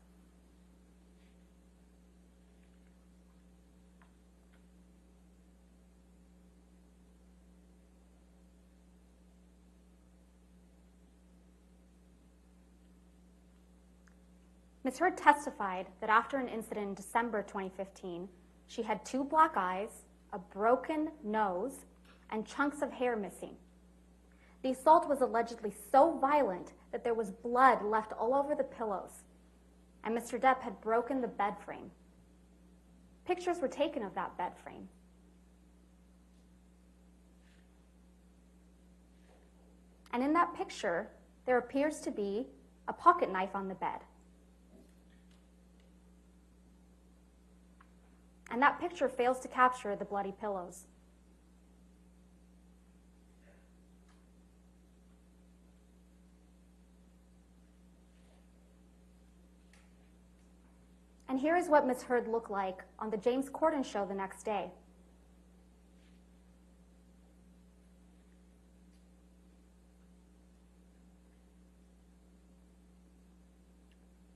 Ms. Heard testified that after an incident in December 2015, she had 2 black eyes, a broken nose, and chunks of hair missing. The assault was allegedly so violent that there was blood left all over the pillows, and Mr. Depp had broken the bed frame. Pictures were taken of that bed frame. And in that picture, there appears to be a pocket knife on the bed. And that picture fails to capture the bloody pillows. And here is what Ms. Heard looked like on the James Corden show the next day.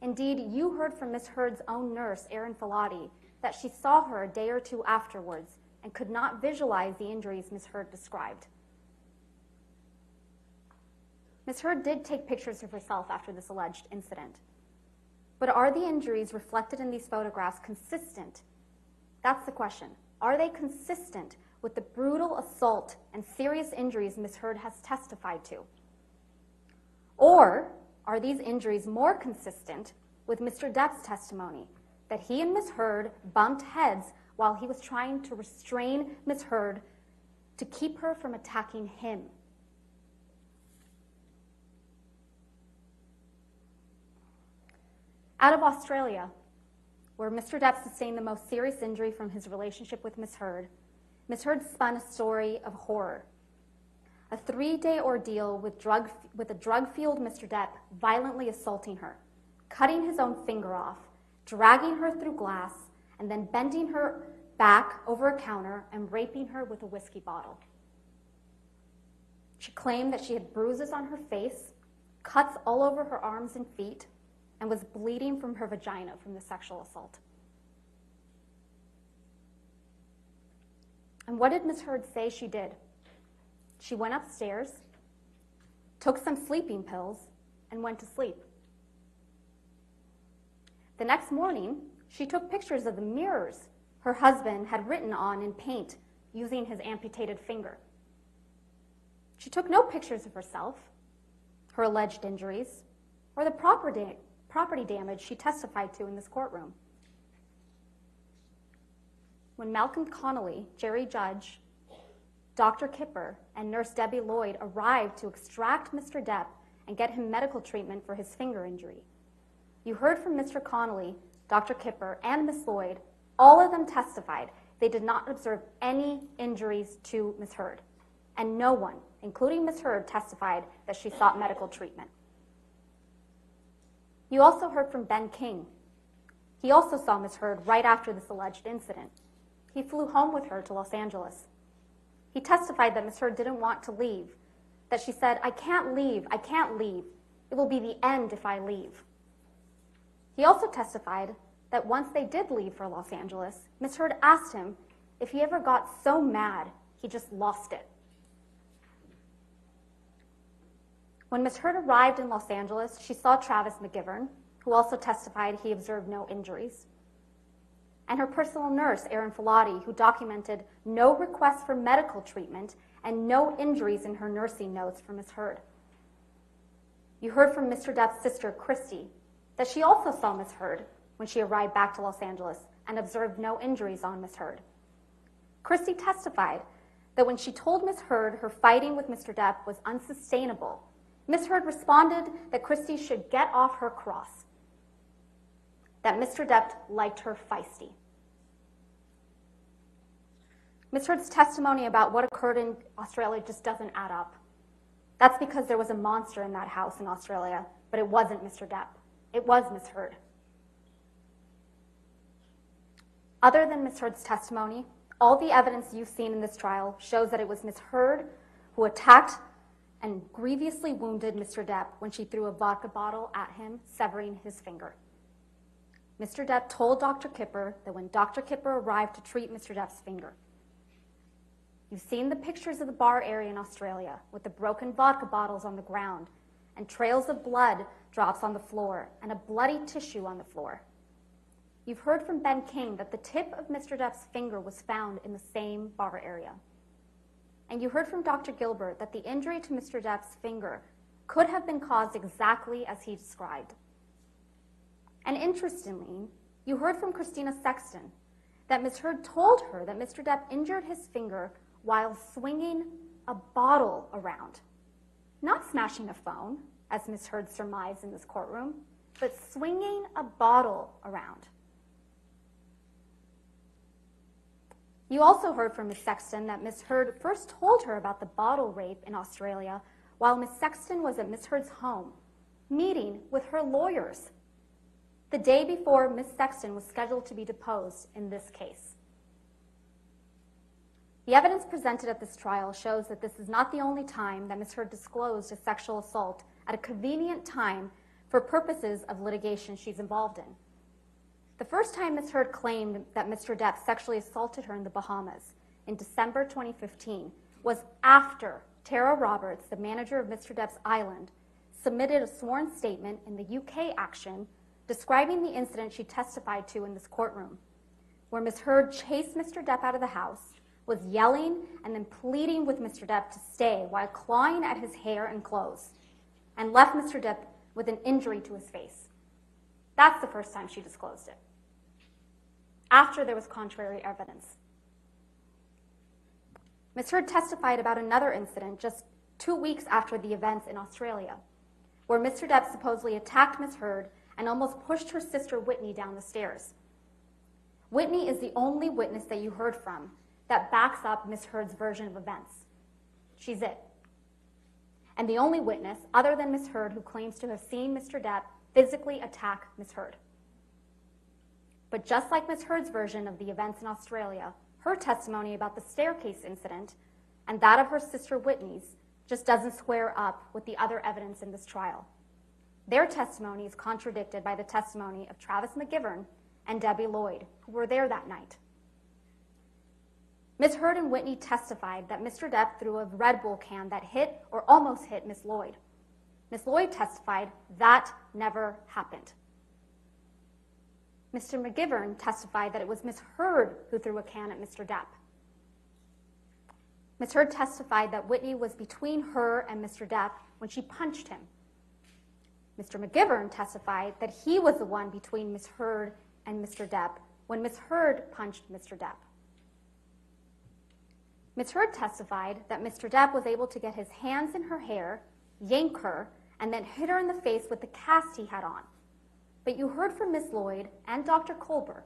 Indeed, you heard from Ms. Heard's own nurse, Erin Filati, that she saw her a day or 2 afterwards and could not visualize the injuries Ms. Heard described. Ms. Heard did take pictures of herself after this alleged incident. But are the injuries reflected in these photographs consistent? That's the question. Are they consistent with the brutal assault and serious injuries Ms. Heard has testified to? Or are these injuries more consistent with Mr. Depp's testimony that he and Ms. Heard bumped heads while he was trying to restrain Ms. Heard to keep her from attacking him? Out of Australia, where Mr. Depp sustained the most serious injury from his relationship with Ms. Heard spun a story of horror. A 3-day ordeal with a drug-fueled Mr. Depp violently assaulting her, cutting his own finger off, dragging her through glass, and then bending her back over a counter and raping her with a whiskey bottle. She claimed that she had bruises on her face, cuts all over her arms and feet, and was bleeding from her vagina from the sexual assault. And what did Ms. Heard say she did? She went upstairs, took some sleeping pills, and went to sleep. The next morning, she took pictures of the mirrors her husband had written on in paint using his amputated finger. She took no pictures of herself, her alleged injuries, or the property damage she testified to in this courtroom. When Malcolm Connolly, Jerry Judge, Dr. Kipper, and Nurse Debbie Lloyd arrived to extract Mr. Depp and get him medical treatment for his finger injury, you heard from Mr. Connolly, Dr. Kipper, and Ms. Lloyd. All of them testified they did not observe any injuries to Ms. Heard, and no one, including Ms. Heard, testified that she sought medical treatment. You also heard from Ben King. He also saw Ms. Heard right after this alleged incident. He flew home with her to Los Angeles. He testified that Ms. Heard didn't want to leave, that she said, I can't leave. It will be the end if I leave. He also testified that once they did leave for Los Angeles, Ms. Heard asked him if he ever got so mad he just lost it. When Ms. Heard arrived in Los Angeles, she saw Travis McGivern, who also testified he observed no injuries, and her personal nurse, Erin Filati, who documented no requests for medical treatment and no injuries in her nursing notes for Ms. Heard. You heard from Mr. Depp's sister, Christy, that she also saw Ms. Heard when she arrived back to Los Angeles and observed no injuries on Ms. Heard. Christy testified that when she told Ms. Heard her fighting with Mr. Depp was unsustainable, Ms. Heard responded that Christy should get off her cross, that Mr. Depp liked her feisty. Ms. Heard's testimony about what occurred in Australia just doesn't add up. That's because there was a monster in that house in Australia, but it wasn't Mr. Depp. It was Ms. Heard. Other than Ms. Heard's testimony, all the evidence you've seen in this trial shows that it was Ms. Heard who attacked and grievously wounded Mr. Depp when she threw a vodka bottle at him, severing his finger. Mr. Depp told Dr. Kipper that when Dr. Kipper arrived to treat Mr. Depp's finger. You've seen the pictures of the bar area in Australia with the broken vodka bottles on the ground and trails of blood drops on the floor and a bloody tissue on the floor. You've heard from Ben King that the tip of Mr. Depp's finger was found in the same bar area. And you heard from Dr. Gilbert that the injury to Mr. Depp's finger could have been caused exactly as he described. And interestingly, you heard from Christina Sexton that Ms. Heard told her that Mr. Depp injured his finger while swinging a bottle around. Not smashing a phone, as Ms. Heard surmised in this courtroom, but swinging a bottle around. You also heard from Ms. Sexton that Ms. Heard first told her about the bottle rape in Australia while Ms. Sexton was at Ms. Heard's home, meeting with her lawyers, the day before Ms. Sexton was scheduled to be deposed in this case. The evidence presented at this trial shows that this is not the only time that Ms. Heard disclosed a sexual assault at a convenient time for purposes of litigation she's involved in. The first time Ms. Heard claimed that Mr. Depp sexually assaulted her in the Bahamas in December 2015 was after Tara Roberts, the manager of Mr. Depp's island, submitted a sworn statement in the UK action describing the incident she testified to in this courtroom, where Ms. Heard chased Mr. Depp out of the house, was yelling and then pleading with Mr. Depp to stay while clawing at his hair and clothes, and left Mr. Depp with an injury to his face. That's the first time she disclosed it, after there was contrary evidence. Ms. Heard testified about another incident just 2 weeks after the events in Australia, where Mr. Depp supposedly attacked Ms. Heard and almost pushed her sister Whitney down the stairs. Whitney is the only witness that you heard from that backs up Ms. Heard's version of events. She's it. And the only witness, other than Ms. Heard, who claims to have seen Mr. Depp physically attack Ms. Heard. But just like Ms. Heard's version of the events in Australia, her testimony about the staircase incident and that of her sister Whitney's just doesn't square up with the other evidence in this trial. Their testimony is contradicted by the testimony of Travis McGivern and Debbie Lloyd, who were there that night. Ms. Heard and Whitney testified that Mr. Depp threw a Red Bull can that hit or almost hit Ms. Lloyd. Ms. Lloyd testified that never happened. Mr. McGivern testified that it was Ms. Heard who threw a can at Mr. Depp. Ms. Heard testified that Whitney was between her and Mr. Depp when she punched him. Mr. McGivern testified that he was the one between Ms. Heard and Mr. Depp when Ms. Heard punched Mr. Depp. Ms. Heard testified that Mr. Depp was able to get his hands in her hair, yank her, and then hit her in the face with the cast he had on. But you heard from Ms. Lloyd and Dr. Kolber,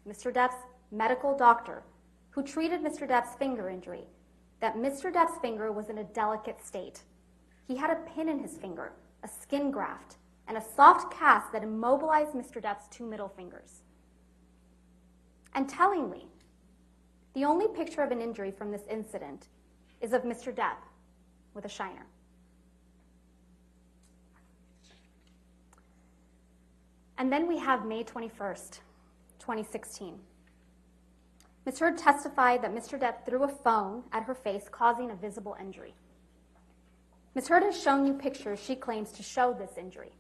Mr. Depp's medical doctor, who treated Mr. Depp's finger injury, that Mr. Depp's finger was in a delicate state. He had a pin in his finger, a skin graft, and a soft cast that immobilized Mr. Depp's two middle fingers. And tellingly, the only picture of an injury from this incident is of Mr. Depp with a shiner. And then we have May 21st, 2016. Ms. Heard testified that Mr. Depp threw a phone at her face, causing a visible injury. Ms. Heard has shown you pictures she claims to show this injury,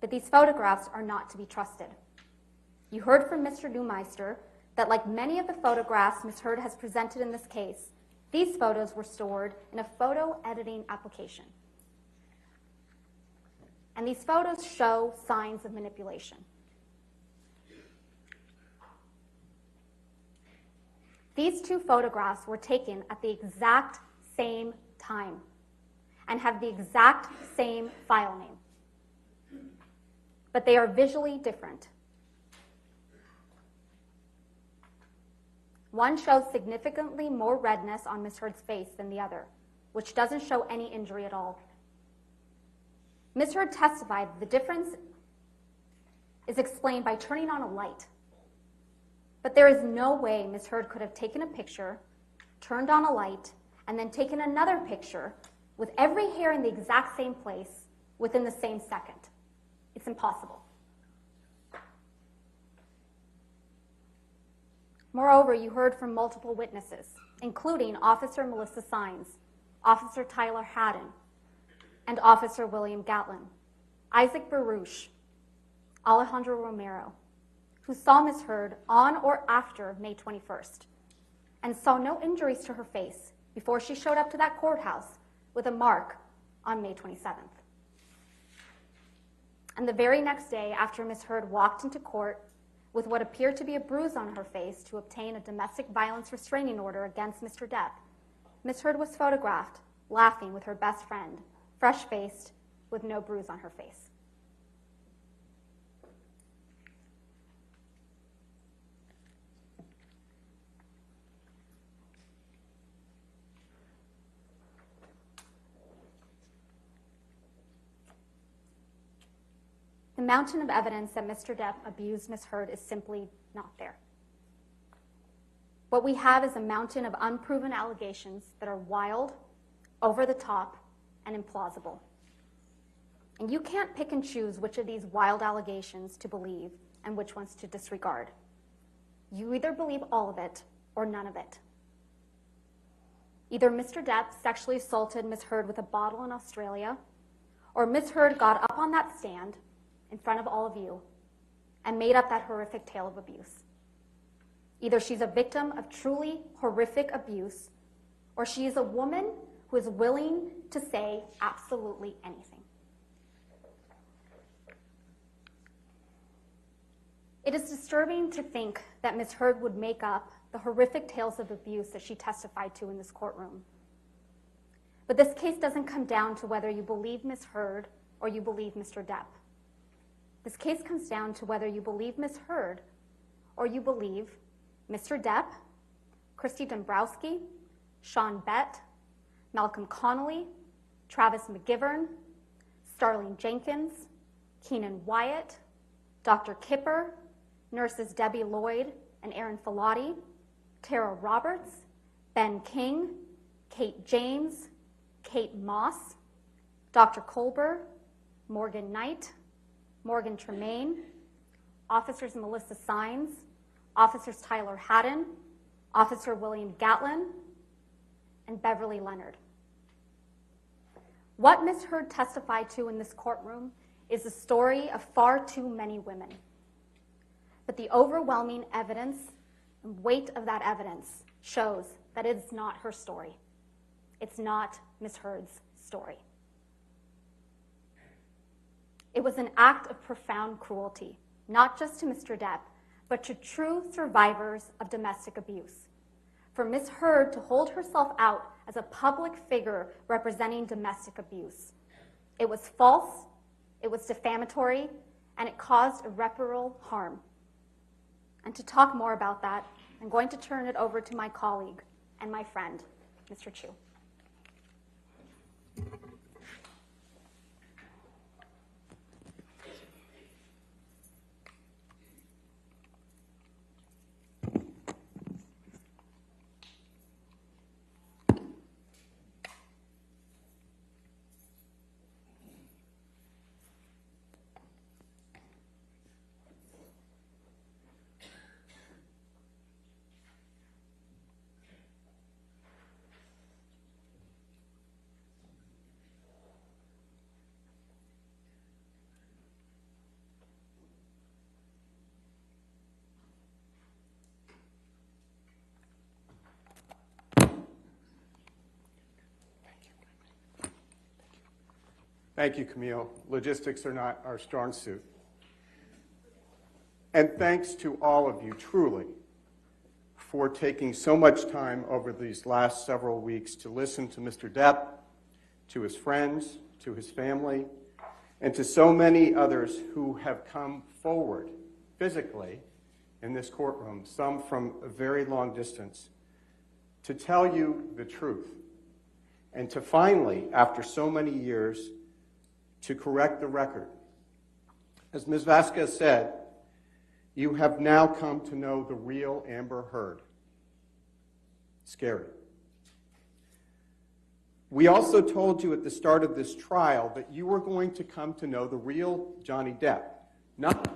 but these photographs are not to be trusted. You heard from Mr. Neumeister that, like many of the photographs Ms. Heard has presented in this case, these photos were stored in a photo editing application. And these photos show signs of manipulation. These two photographs were taken at the exact same time and have the exact same file name. But they are visually different. One shows significantly more redness on Ms. Heard's face than the other, which doesn't show any injury at all. Ms. Heard testified that the difference is explained by turning on a light. But there is no way Ms. Heard could have taken a picture, turned on a light, and then taken another picture with every hair in the exact same place within the same second. It's impossible. Moreover, you heard from multiple witnesses, including Officer Melissa Sines, Officer Tyler Haddon, and Officer William Gatlin, Isaac Baruch, Alejandro Romero, who saw Ms. Heard on or after May 21st and saw no injuries to her face before she showed up to that courthouse with a mark on May 27th. And the very next day, after Ms. Heard walked into court with what appeared to be a bruise on her face to obtain a domestic violence restraining order against Mr. Depp, Ms. Heard was photographed laughing with her best friend, fresh-faced, with no bruise on her face. The mountain of evidence that Mr. Depp abused Ms. Heard is simply not there. What we have is a mountain of unproven allegations that are wild, over the top, and implausible. And you can't pick and choose which of these wild allegations to believe and which ones to disregard. You either believe all of it or none of it. Either Mr. Depp sexually assaulted Ms. Heard with a bottle in Australia, or Ms. Heard got up on that stand in front of all of you and made up that horrific tale of abuse. Either she's a victim of truly horrific abuse, or she is a woman who is willing to say absolutely anything. It is disturbing to think that Ms. Heard would make up the horrific tales of abuse that she testified to in this courtroom. But this case doesn't come down to whether you believe Ms. Heard or you believe Mr. Depp. This case comes down to whether you believe Ms. Heard or you believe Mr. Depp, Christy Dombrowski, Sean Bett, Malcolm Connolly, Travis McGivern, Starling Jenkins, Keenan Wyatt, Dr. Kipper, nurses Debbie Lloyd and Aaron Filati, Tara Roberts, Ben King, Kate James, Kate Moss, Dr. Colber, Morgan Knight, Morgan Tremaine, Officers Melissa Sines, Officers Tyler Haddon, Officer William Gatlin, and Beverly Leonard. What Ms. Heard testified to in this courtroom is the story of far too many women. But the overwhelming evidence and weight of that evidence shows that it's not her story. It's not Ms. Heard's story. It was an act of profound cruelty, not just to Mr. Depp, but to true survivors of domestic abuse. For Ms. Heard to hold herself out as a public figure representing domestic abuse. It was false, it was defamatory, and it caused irreparable harm. And to talk more about that, I'm going to turn it over to my colleague and my friend, Mr. Chu. Thank you, Camille. Logistics are not our strong suit. And thanks to all of you, truly, for taking so much time over these last several weeks to listen to Mr. Depp, to his friends, to his family, and to so many others who have come forward physically in this courtroom, some from a very long distance, to tell you the truth, and to finally, after so many years, to correct the record. As Ms. Vasquez said, you have now come to know the real Amber Heard. Scary. We also told you at the start of this trial that you were going to come to know the real Johnny Depp, not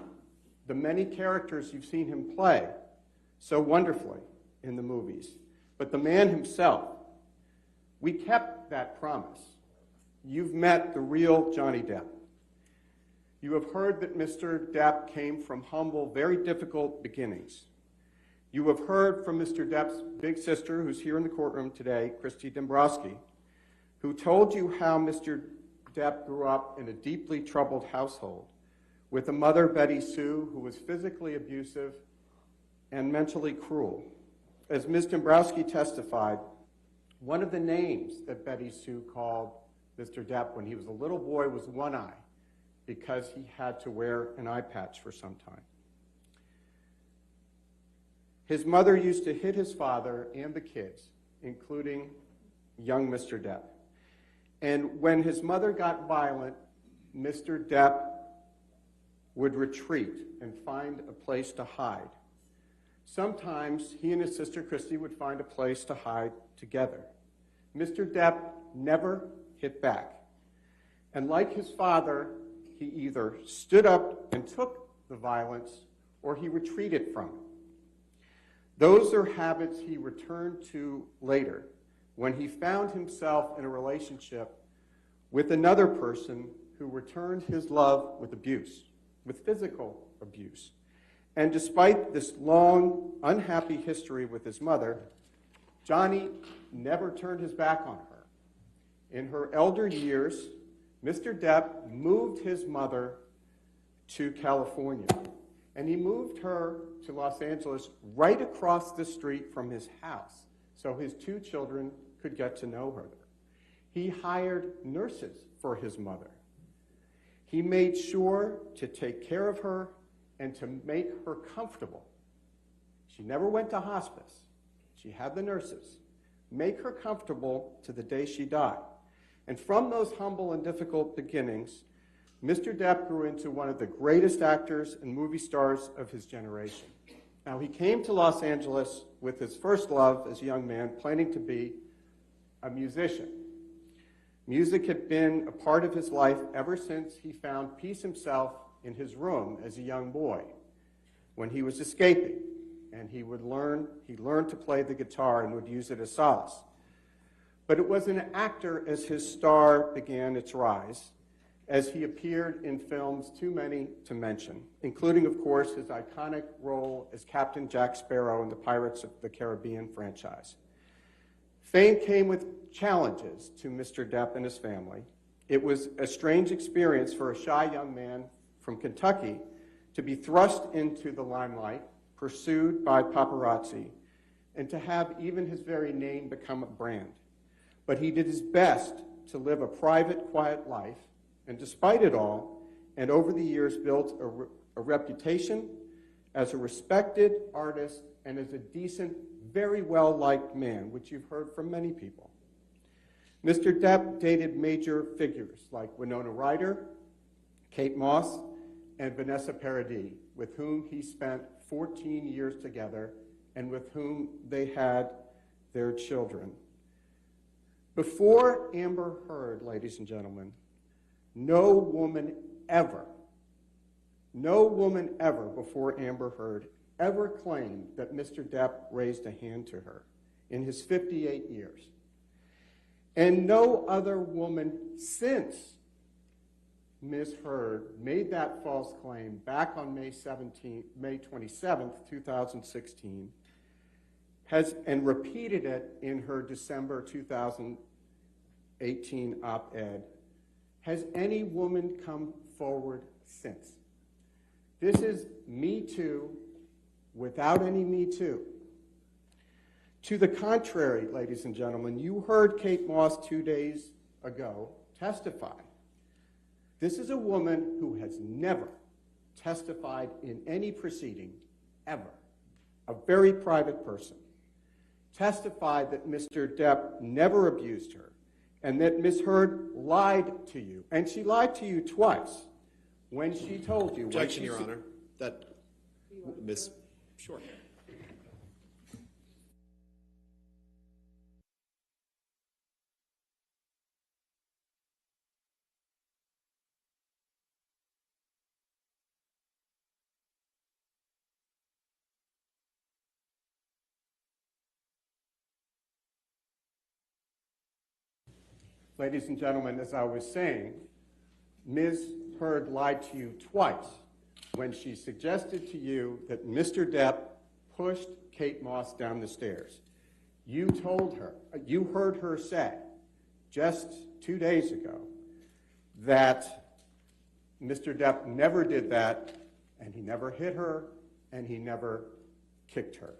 the many characters you've seen him play so wonderfully in the movies, but the man himself. We kept that promise. You've met the real Johnny Depp. You have heard that Mr. Depp came from humble, very difficult beginnings. You have heard from Mr. Depp's big sister, who's here in the courtroom today, Christy Dombrowski, who told you how Mr. Depp grew up in a deeply troubled household with a mother, Betty Sue, who was physically abusive and mentally cruel. As Ms. Dombrowski testified, one of the names that Betty Sue called Mr. Depp when he was a little boy was One Eye, because he had to wear an eye patch for some time. His mother used to hit his father and the kids, including young Mr. Depp. And when his mother got violent, Mr. Depp would retreat and find a place to hide. Sometimes he and his sister Christy would find a place to hide together. Mr. Depp never hit back. And like his father, he either stood up and took the violence or he retreated from it. Those are habits he returned to later when he found himself in a relationship with another person who returned his love with abuse, with physical abuse. And despite this long, unhappy history with his mother, Johnny never turned his back on her. In her elder years, Mr. Depp moved his mother to California, and he moved her to Los Angeles right across the street from his house so his two children could get to know her. He hired nurses for his mother. He made sure to take care of her and to make her comfortable She never went to hospice. She had the nurses make her comfortable to the day she died. And from those humble and difficult beginnings, Mr. Depp grew into one of the greatest actors and movie stars of his generation. Now, he came to Los Angeles with his first love as a young man, planning to be a musician. Music had been a part of his life ever since he found peace himself in his room as a young boy when he was escaping. And he learned to play the guitar and would use it as solace. But it was an actor as his star began its rise, as he appeared in films too many to mention, including, of course, his iconic role as Captain Jack Sparrow in the Pirates of the Caribbean franchise. Fame came with challenges to Mr. Depp and his family. It was a strange experience for a shy young man from Kentucky to be thrust into the limelight, pursued by paparazzi, and to have even his very name become a brand. But he did his best to live a private, quiet life, and despite it all, and over the years built a reputation as a respected artist and as a decent, very well-liked man, which you've heard from many people. Mr. Depp dated major figures like Winona Ryder, Kate Moss, and Vanessa Paradis, with whom he spent 14 years together and with whom they had their children. Before Amber Heard, ladies and gentlemen, no woman ever before Amber Heard ever claimed that Mr. Depp raised a hand to her in his 58 years. And no other woman since Ms. Heard made that false claim back on May 27th, 2016, and repeated it in her December 2018 op-ed. Has any woman come forward since? This is Me Too without any Me Too. To the contrary, ladies and gentlemen, you heard Kate Moss 2 days ago testify. This is a woman who has never testified in any proceeding, ever. A very private person. Testified that Mr. Depp never abused her, and that Ms. Heard lied to you. And she lied to you twice when she told you. Objection, Your Honor. That, Ms. Sure. Ladies and gentlemen, as I was saying, Ms. Heard lied to you twice when she suggested to you that Mr. Depp pushed Kate Moss down the stairs. You told her, you heard her say just 2 days ago that Mr. Depp never did that, and he never hit her, and he never kicked her.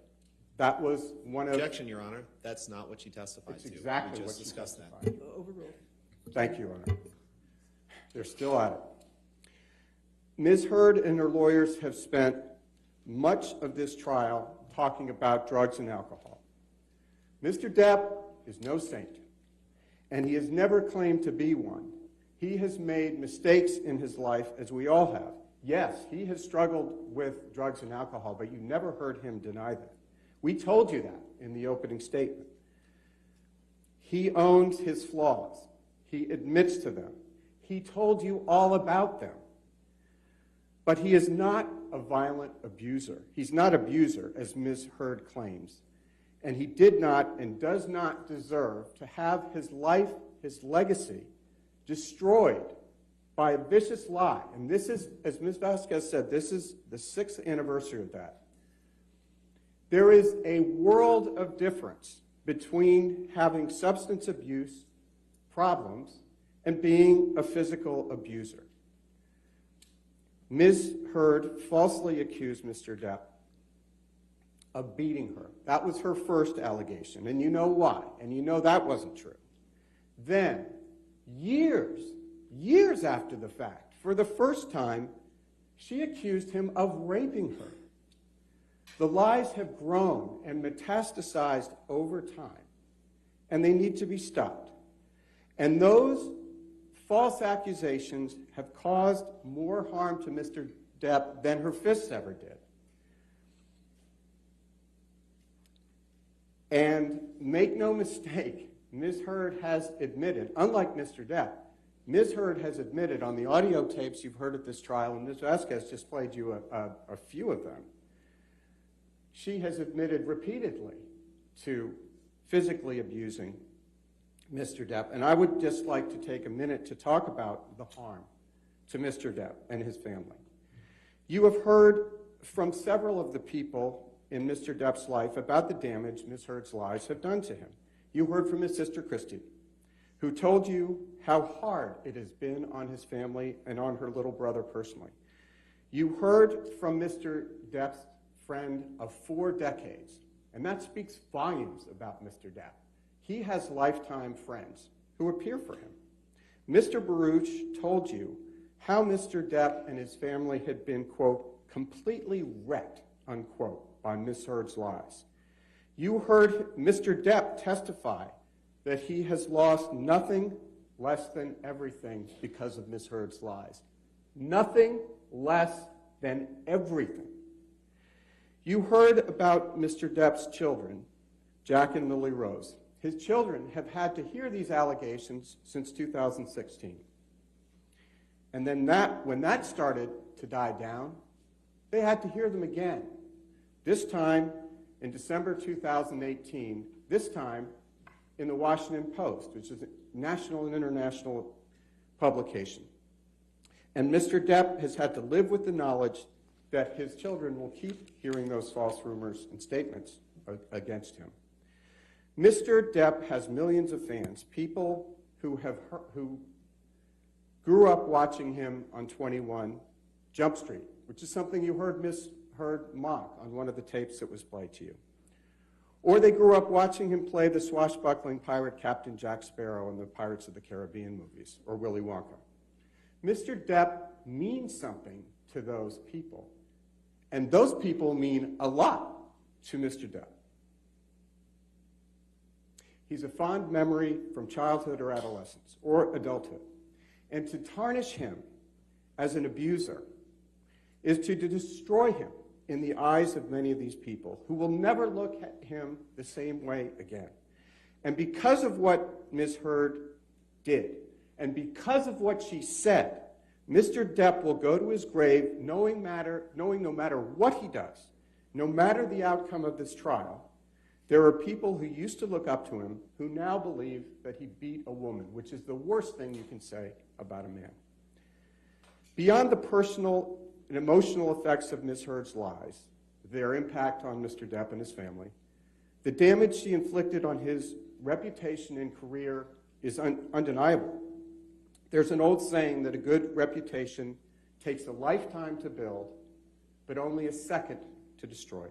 That was one of... Objection, Your Honor. That's not what she testified to. It's exactly what she discussed testified. that. Overruled. Thank you, Your Honor. They're still at it. Ms. Heard and her lawyers have spent much of this trial talking about drugs and alcohol. Mr. Depp is no saint, and he has never claimed to be one. He has made mistakes in his life, as we all have. Yes, he has struggled with drugs and alcohol, but you never heard him deny that. We told you that in the opening statement. He owns his flaws. He admits to them. He told you all about them. But he is not a violent abuser. He's not an abuser, as Ms. Heard claims. And he did not and does not deserve to have his life, his legacy, destroyed by a vicious lie. And this is, as Ms. Vasquez said, this is the 6th anniversary of that. There is a world of difference between having substance abuse problems and being a physical abuser. Ms. Heard falsely accused Mr. Depp of beating her. That was her first allegation, and you know why, and you know that wasn't true. Then, years after the fact, for the first time, she accused him of raping her. The lies have grown and metastasized over time, and they need to be stopped. And those false accusations have caused more harm to Mr. Depp than her fists ever did. And make no mistake, Ms. Heard has admitted, unlike Mr. Depp, Ms. Heard has admitted on the audio tapes you've heard at this trial, and Ms. Vasquez just played you a few of them, she has admitted repeatedly to physically abusing Mr. Depp. And I would just like to take a minute to talk about the harm to Mr. Depp and his family. You have heard from several of the people in Mr. Depp's life about the damage Ms. Heard's lies have done to him. You heard from his sister Christy, who told you how hard it has been on his family and on her little brother personally. You heard from Mr. Depp's friend of 4 decades, and that speaks volumes about Mr. Depp. He has lifetime friends who appear for him. Mr. Baruch told you how Mr. Depp and his family had been, quote, completely wrecked, unquote, by Ms. Heard's lies. You heard Mr. Depp testify that he has lost nothing less than everything because of Ms. Heard's lies. Nothing less than everything. You heard about Mr. Depp's children, Jack and Lily Rose. His children have had to hear these allegations since 2016. And then when that started to die down, they had to hear them again. This time in December 2018, this time in the Washington Post, which is a national and international publication. And Mr. Depp has had to live with the knowledge that his children will keep hearing those false rumors and statements against him. Mr. Depp has millions of fans, people who grew up watching him on 21 Jump Street, which is something you heard Ms. Heard mock on one of the tapes that was played to you. Or they grew up watching him play the swashbuckling pirate Captain Jack Sparrow in the Pirates of the Caribbean movies, or Willy Wonka. Mr. Depp means something to those people, and those people mean a lot to Mr. Depp. He's a fond memory from childhood or adolescence or adulthood. And to tarnish him as an abuser is to destroy him in the eyes of many of these people who will never look at him the same way again. And because of what Ms. Heard did, and because of what she said, Mr. Depp will go to his grave knowing no matter what he does, no matter the outcome of this trial, there are people who used to look up to him who now believe that he beat a woman, which is the worst thing you can say about a man. Beyond the personal and emotional effects of Ms. Heard's lies, their impact on Mr. Depp and his family, the damage she inflicted on his reputation and career is undeniable. There's an old saying that a good reputation takes a lifetime to build, but only a second to destroy.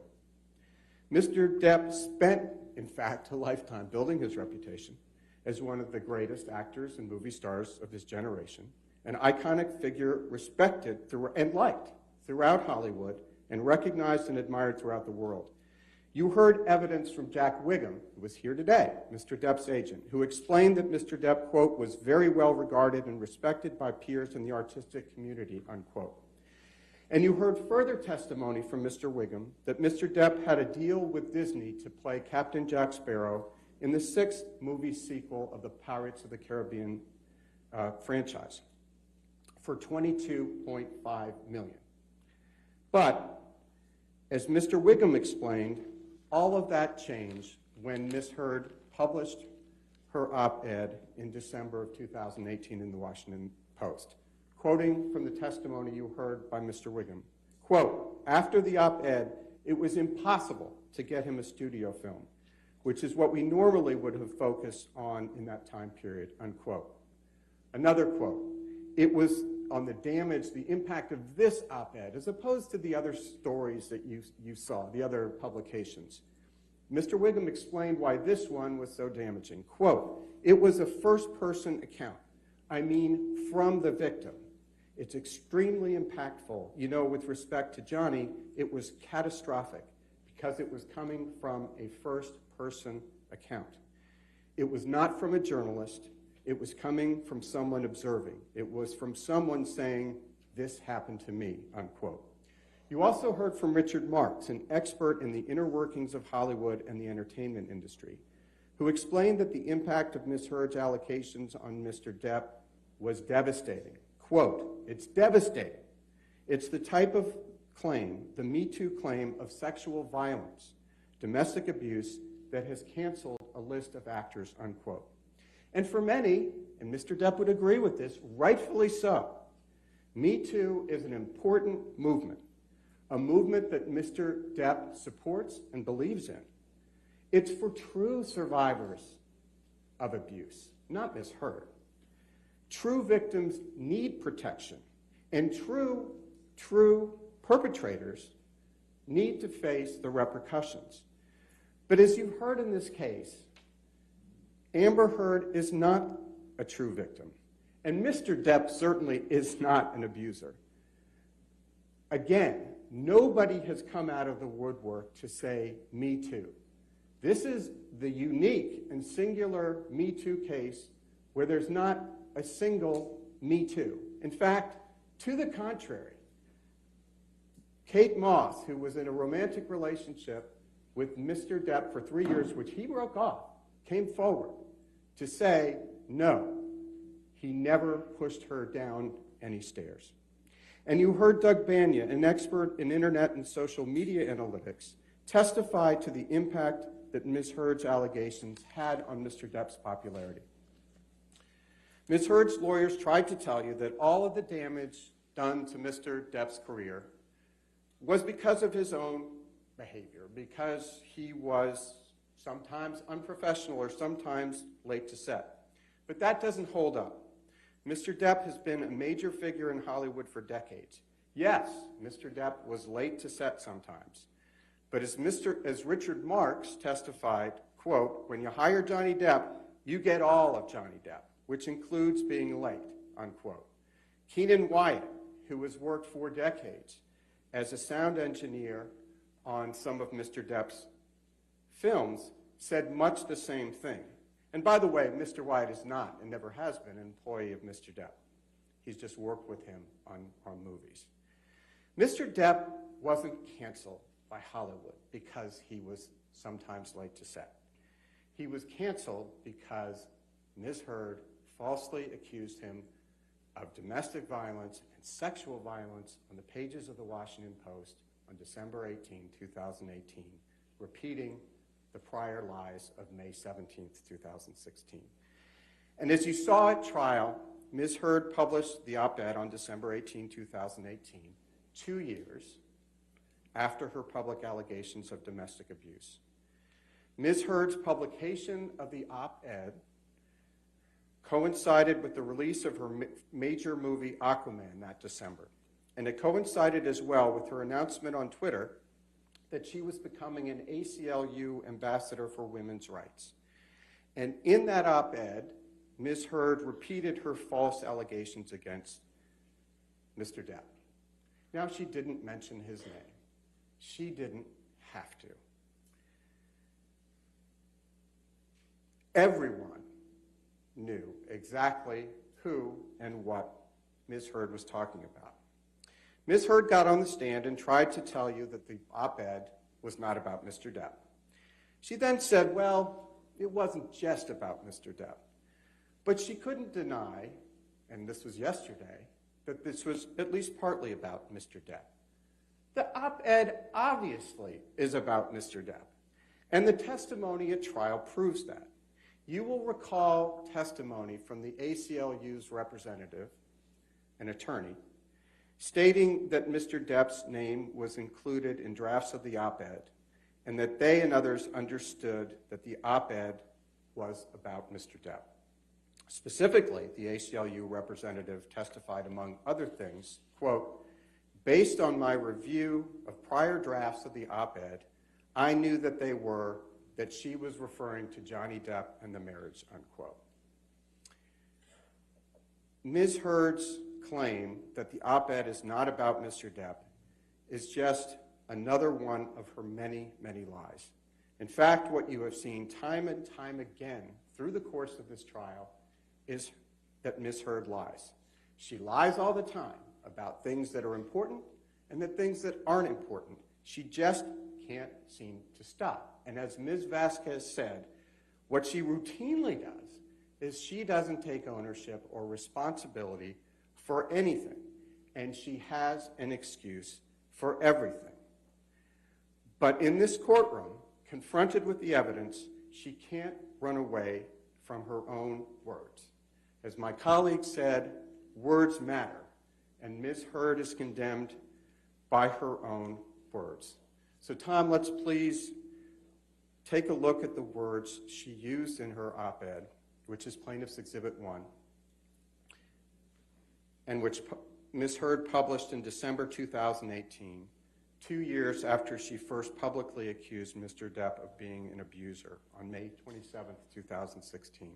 Mr. Depp spent, in fact, a lifetime building his reputation as one of the greatest actors and movie stars of his generation, an iconic figure respected and liked throughout Hollywood and recognized and admired throughout the world. You heard evidence from Jack Wiggum, who was here today, Mr. Depp's agent, who explained that Mr. Depp, quote, was very well regarded and respected by peers in the artistic community, unquote. And you heard further testimony from Mr. Wiggum that Mr. Depp had a deal with Disney to play Captain Jack Sparrow in the 6th movie sequel of the Pirates of the Caribbean franchise for $22.5 million. But, as Mr. Wiggum explained, all of that changed when Ms. Heard published her op-ed in December of 2018 in the Washington Post. Quoting from the testimony you heard by Mr. Wiggum, quote, after the op-ed, it was impossible to get him a studio film, which is what we normally would have focused on in that time period, unquote. Another quote, it was on the damage, the impact of this op-ed, as opposed to the other stories that you saw, the other publications. Mr. Wiggum explained why this one was so damaging. Quote, it was a first-person account. I mean, from the victim. It's extremely impactful. You know, with respect to Johnny, it was catastrophic because it was coming from a first-person account. It was not from a journalist. It was coming from someone observing. It was from someone saying, "This happened to me," unquote. You also heard from Richard Marks, an expert in the inner workings of Hollywood and the entertainment industry, who explained that the impact of Ms. Heard's allocations on Mr. Depp was devastating. Quote, "It's devastating. It's the type of claim, the Me Too claim of sexual violence, domestic abuse, that has canceled a list of actors," unquote. And for many, and Mr. Depp would agree with this, rightfully so, Me Too is an important movement, a movement that Mr. Depp supports and believes in. It's for true survivors of abuse, not Ms. Heard. True victims need protection, and true perpetrators need to face the repercussions. But as you've heard in this case, Amber Heard is not a true victim, and Mr. Depp certainly is not an abuser. Again, nobody has come out of the woodwork to say Me Too. This is the unique and singular Me Too case where there's not a single Me Too. In fact, to the contrary, Kate Moss, who was in a romantic relationship with Mr. Depp for 3 years, which he broke off, came forward to say, no, he never pushed her down any stairs. And you heard Doug Banya, an expert in internet and social media analytics, testify to the impact that Ms. Heard's allegations had on Mr. Depp's popularity. Ms. Heard's lawyers tried to tell you that all of the damage done to Mr. Depp's career was because of his own behavior, because he was sometimes unprofessional or sometimes late to set. But that doesn't hold up. Mr. Depp has been a major figure in Hollywood for decades. Yes, Mr. Depp was late to set sometimes. But as Richard Marks testified, quote, "When you hire Johnny Depp, you get all of Johnny Depp, which includes being late," unquote. Keenan Wyatt, who has worked for decades as a sound engineer on some of Mr. Depp's films, said much the same thing. And by the way, Mr. Wyatt is not and never has been an employee of Mr. Depp. He's just worked with him on movies. Mr. Depp wasn't canceled by Hollywood because he was sometimes late to set. He was canceled because Ms. Heard falsely accused him of domestic violence and sexual violence on the pages of the Washington Post on December 18, 2018, repeating the prior lies of May 17, 2016. And as you saw at trial, Ms. Heard published the op-ed on December 18, 2018, 2 years after her public allegations of domestic abuse. Ms. Heard's publication of the op-ed coincided with the release of her major movie Aquaman that December. And it coincided as well with her announcement on Twitter that she was becoming an ACLU ambassador for women's rights. And in that op-ed, Ms. Heard repeated her false allegations against Mr. Depp. Now, she didn't mention his name. She didn't have to. Everyone knew exactly who and what Ms. Heard was talking about. Ms. Heard got on the stand and tried to tell you that the op-ed was not about Mr. Depp. She then said, well, it wasn't just about Mr. Depp. But she couldn't deny, and this was yesterday, that this was at least partly about Mr. Depp. The op-ed obviously is about Mr. Depp, and the testimony at trial proves that. You will recall testimony from the ACLU's representative, an attorney, stating that Mr. Depp's name was included in drafts of the op-ed and that they and others understood that the op-ed was about Mr. Depp. Specifically, the ACLU representative testified, among other things, quote, "Based on my review of prior drafts of the op-ed, I knew that she was referring to Johnny Depp and the marriage," unquote. Ms. Heard's claim that the op-ed is not about Mr. Depp is just another one of her many, many lies. In fact, what you have seen time and time again through the course of this trial is that Ms. Heard lies. She lies all the time about things that are important and the things that aren't important. She just can't seem to stop. And as Ms. Vasquez said, what she routinely does is she doesn't take ownership or responsibility for anything, and she has an excuse for everything. But in this courtroom, confronted with the evidence, she can't run away from her own words. As my colleague said, words matter, and Ms. Heard is condemned by her own words. So Tom, let's please take a look at the words she used in her op-ed, which is Plaintiff's Exhibit 1, and which Ms. Heard published in December 2018, 2 years after she first publicly accused Mr. Depp of being an abuser on May 27, 2016.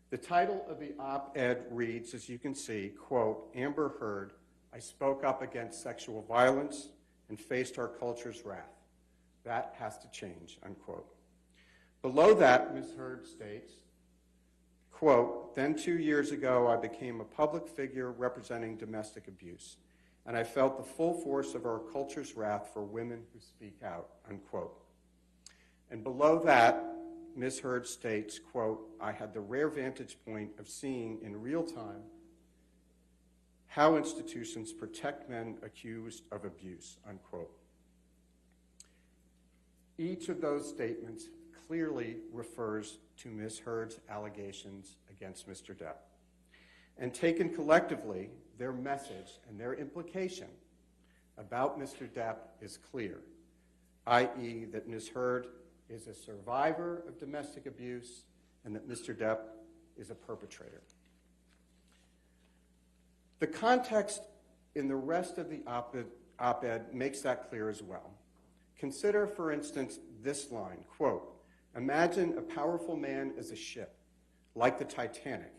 The title of the op-ed reads, as you can see, quote, Amber Heard, I spoke up against sexual violence and faced our culture's wrath. That has to change, unquote. Below that, Ms. Heard states, quote, then 2 years ago, I became a public figure representing domestic abuse, and I felt the full force of our culture's wrath for women who speak out, unquote. And below that, Ms. Heard states, quote, I had the rare vantage point of seeing in real time how institutions protect men accused of abuse, unquote. Each of those statements clearly refers to Ms. Heard's allegations against Mr. Depp. And taken collectively, their message and their implication about Mr. Depp is clear, i.e. that Ms. Heard is a survivor of domestic abuse and that Mr. Depp is a perpetrator. The context in the rest of the op-ed makes that clear as well. Consider, for instance, this line, quote, imagine a powerful man as a ship, like the Titanic.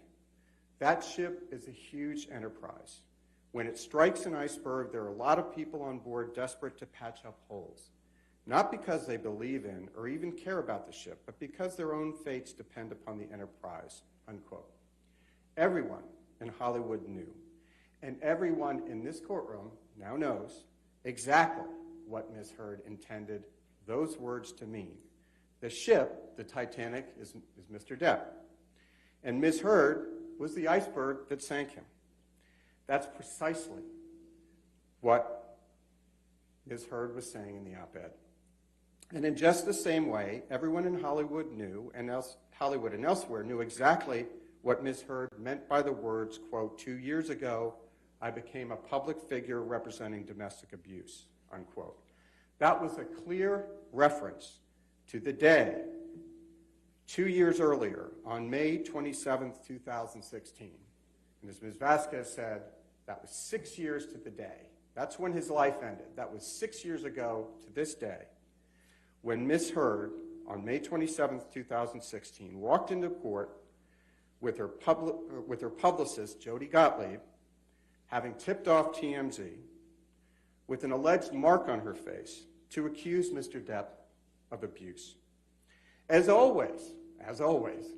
That ship is a huge enterprise. When it strikes an iceberg, there are a lot of people on board desperate to patch up holes, not because they believe in or even care about the ship, but because their own fates depend upon the enterprise, unquote. Everyone in Hollywood knew, and everyone in this courtroom now knows exactly what Ms. Heard intended those words to mean. The ship, the Titanic, is Mr. Depp, and Ms. Heard was the iceberg that sank him. That's precisely what Ms. Heard was saying in the op-ed. And in just the same way, everyone in Hollywood knew, and Hollywood and elsewhere knew exactly what Ms. Heard meant by the words, quote, 2 years ago, I became a public figure representing domestic abuse, unquote. That was a clear reference to the day 2 years earlier, on May 27, 2016. And as Ms. Vasquez said, that was 6 years to the day. That's when his life ended. That was 6 years ago to this day, when Ms. Heard, on May 27, 2016, walked into court with her publicist, Jody Gottlieb, having tipped off TMZ, with an alleged mark on her face to accuse Mr. Depp of abuse. As always,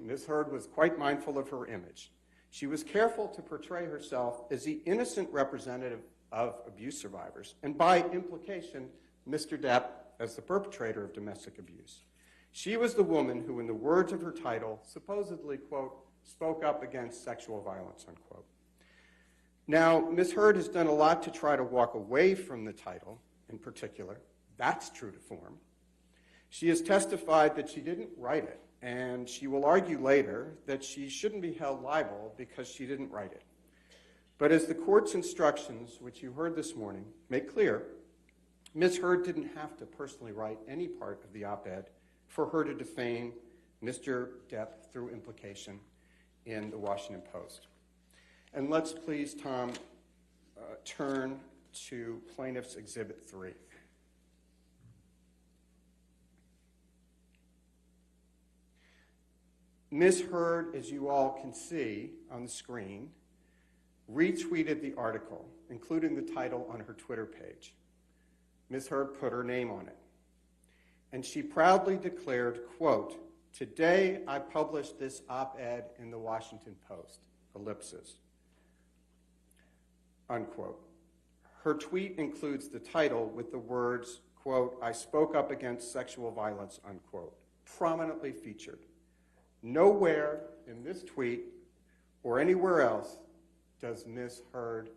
Ms. Heard was quite mindful of her image. She was careful to portray herself as the innocent representative of abuse survivors, and by implication, Mr. Depp as the perpetrator of domestic abuse. She was the woman who, in the words of her title, supposedly, quote, spoke up against sexual violence, unquote. Now, Ms. Heard has done a lot to try to walk away from the title in particular. That's true to form. She has testified that she didn't write it, and she will argue later that she shouldn't be held liable because she didn't write it. But as the court's instructions, which you heard this morning, make clear, Ms. Heard didn't have to personally write any part of the op-ed for her to defame Mr. Depp through implication in the Washington Post. And let's please, Tom, turn to Plaintiff's Exhibit 3. Ms. Heard, as you all can see on the screen, retweeted the article, including the title on her Twitter page. Ms. Heard put her name on it. And she proudly declared, quote, "Today I published this op-ed in the Washington Post, ellipsis," unquote. Her tweet includes the title with the words, quote, "I spoke up against sexual violence," unquote, prominently featured. Nowhere in this tweet or anywhere else does Ms. Heard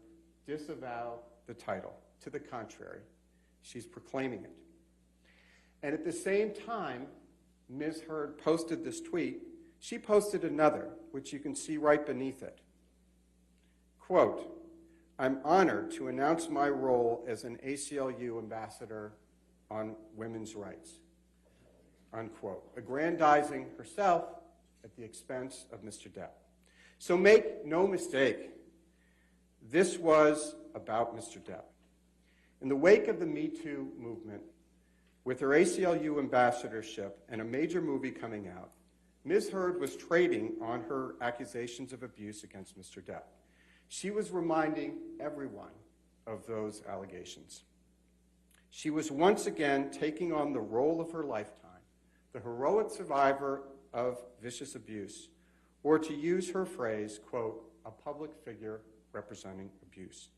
disavow the title. To the contrary, she's proclaiming it. And at the same time Ms. Heard posted this tweet, she posted another, which you can see right beneath it. Quote, "I'm honored to announce my role as an ACLU ambassador on women's rights," unquote, aggrandizing herself at the expense of Mr. Depp. So make no mistake, this was about Mr. Depp. In the wake of the Me Too movement, with her ACLU ambassadorship and a major movie coming out, Ms. Heard was trading on her accusations of abuse against Mr. Depp. She was reminding everyone of those allegations. She was once again taking on the role of her lifetime, the heroic survivor of vicious abuse, or to use her phrase, quote, "a public figure representing abuse."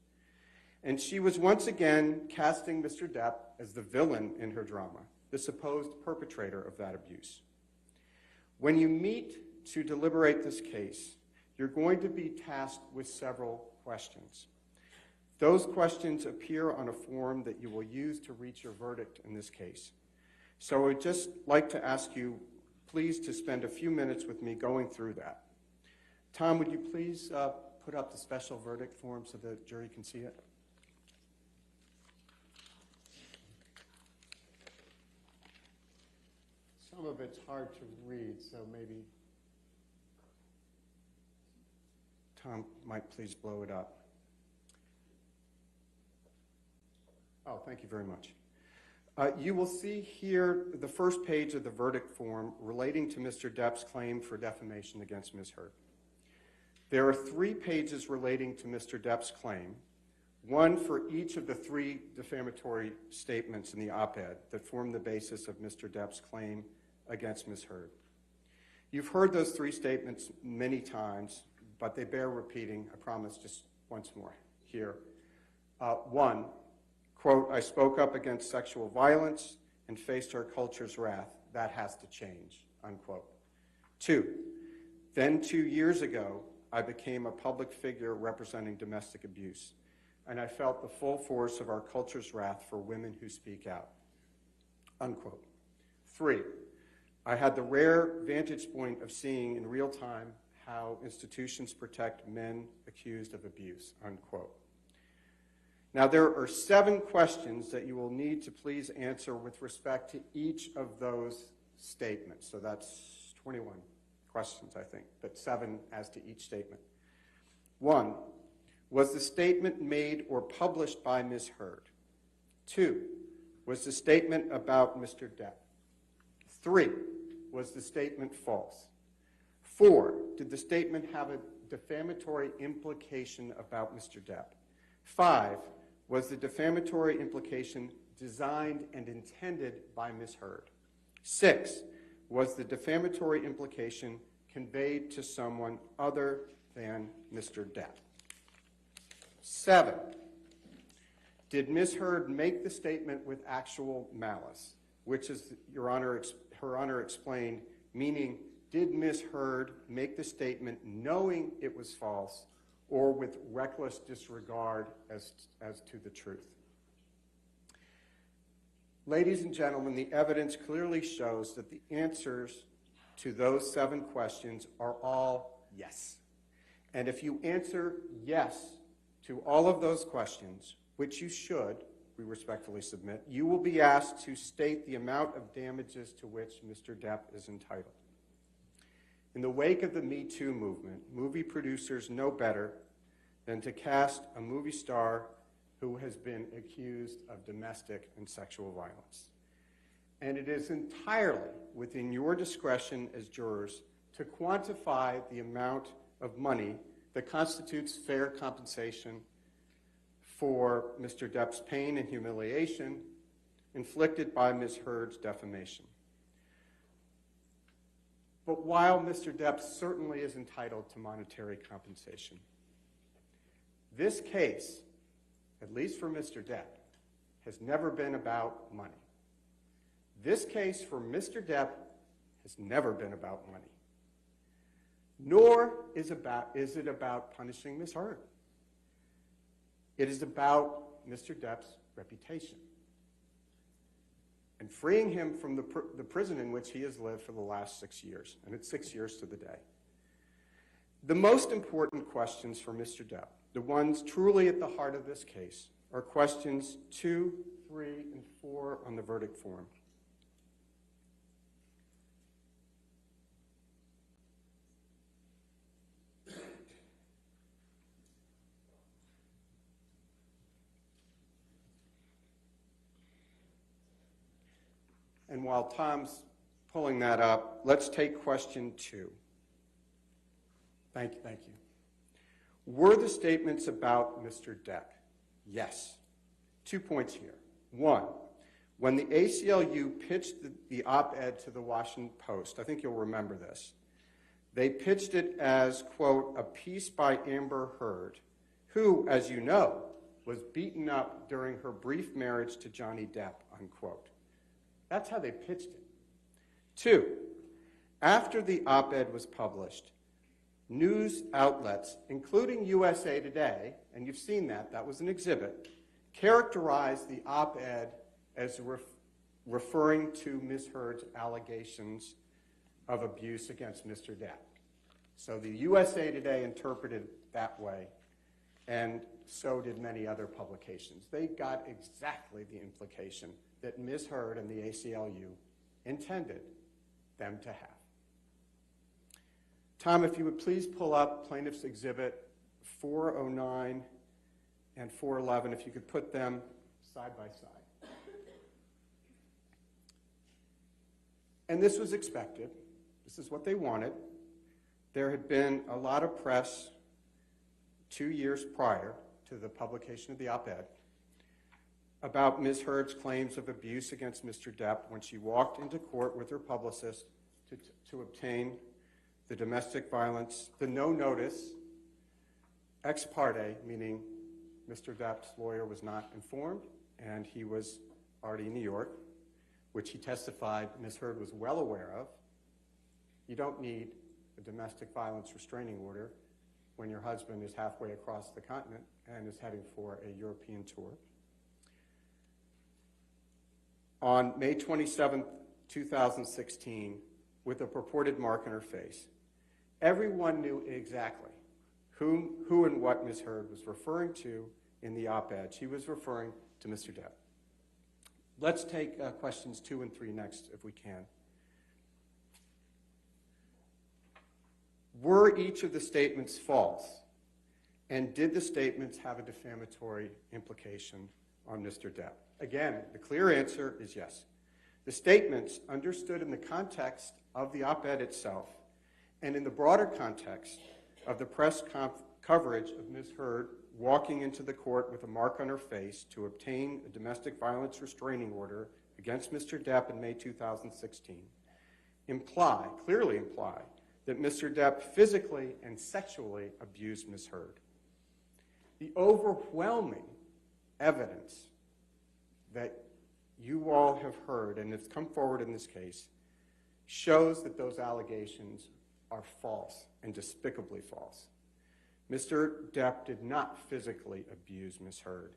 And she was once again casting Mr. Depp as the villain in her drama, the supposed perpetrator of that abuse. When you meet to deliberate this case, you're going to be tasked with several questions. Those questions appear on a form that you will use to reach your verdict in this case. So I'd just like to ask you, please, to spend a few minutes with me going through that. Tom, would you please put up the special verdict form so the jury can see it? Some of it's hard to read, so maybe Tom might please blow it up. Oh, thank you very much. You will see here the first page of the verdict form relating to Mr. Depp's claim for defamation against Ms. Heard. There are 3 pages relating to Mr. Depp's claim, one for each of the 3 defamatory statements in the op-ed that form the basis of Mr. Depp's claim against Ms. Heard. You've heard those 3 statements many times, but they bear repeating, I promise, just once more here. 1, quote, "I spoke up against sexual violence and faced our culture's wrath. That has to change," unquote. 2, then 2 years ago, I became a public figure representing domestic abuse, and I felt the full force of our culture's wrath for women who speak out, unquote. 3, I had the rare vantage point of seeing in real time how institutions protect men accused of abuse, unquote. Now, there are 7 questions that you will need to please answer with respect to each of those statements. So that's 21 questions, I think, but 7 as to each statement. 1, was the statement made or published by Ms. Heard? 2, was the statement about Mr. Depp? 3, was the statement false? 4, did the statement have a defamatory implication about Mr. Depp? 5, was the defamatory implication designed and intended by Ms. Heard? 6, was the defamatory implication conveyed to someone other than Mr. Depp? 7, did Ms. Heard make the statement with actual malice, which is, Her Honor explained, meaning did Ms. Heard make the statement knowing it was false or with reckless disregard as to the truth? Ladies and gentlemen, the evidence clearly shows that the answers to those 7 questions are all yes. And if you answer yes to all of those questions, which you should, we respectfully submit, you will be asked to state the amount of damages to which Mr. Depp is entitled. In the wake of the Me Too movement, movie producers know better than to cast a movie star who has been accused of domestic and sexual violence. And it is entirely within your discretion as jurors to quantify the amount of money that constitutes fair compensation for Mr. Depp's pain and humiliation inflicted by Ms. Heard's defamation. But while Mr. Depp certainly is entitled to monetary compensation, this case, at least for Mr. Depp, has never been about money. This case for Mr. Depp has never been about money. Nor is it about punishing Ms. Heard. It is about Mr. Depp's reputation and freeing him from the prison in which he has lived for the last 6 years, and it's 6 years to the day. The most important questions for Mr. Depp, the ones truly at the heart of this case, are questions 2, 3, and 4 on the verdict form. And while Tom's pulling that up, let's take question 2. Thank you. Were the statements about Mr. Depp? Yes. 2 points here. 1, when the ACLU pitched the op-ed to the Washington Post, I think you'll remember this, they pitched it as, quote, a piece by Amber Heard, who, as you know, was beaten up during her brief marriage to Johnny Depp, unquote. That's how they pitched it. 2, after the op-ed was published, news outlets, including USA Today, and you've seen that was an exhibit, characterized the op-ed as referring to Ms. Heard's allegations of abuse against Mr. Depp. So the USA Today interpreted it that way, and so did many other publications. They got exactly the implication that Ms. Heard and the ACLU intended them to have. Tom, if you would please pull up Plaintiff's Exhibit 409 and 411, if you could put them side by side. And this was expected. This is what they wanted. There had been a lot of press 2 years prior to the publication of the op-ed about Ms. Heard's claims of abuse against Mr. Depp when she walked into court with her publicist to obtain the domestic violence, the no-notice, ex parte, meaning Mr. Depp's lawyer was not informed and he was already in New York, which he testified Ms. Heard was well aware of. You don't need a domestic violence restraining order when your husband is halfway across the continent and is heading for a European tour. On May 27, 2016, with a purported mark on her face, everyone knew exactly who and what Ms. Heard was referring to in the op-ed. She was referring to Mr. Depp. Let's take questions 2 and 3 next, if we can. Were each of the statements false? And did the statements have a defamatory implication on Mr. Depp? Again, the clear answer is yes. The statements, understood in the context of the op-ed itself and in the broader context of the press coverage of Ms. Heard walking into the court with a mark on her face to obtain a domestic violence restraining order against Mr. Depp in May 2016, clearly imply that Mr. Depp physically and sexually abused Ms. Heard. The overwhelming evidence that you all have heard and has come forward in this case shows that those allegations are false and despicably false. Mr. Depp did not physically abuse Ms. Heard.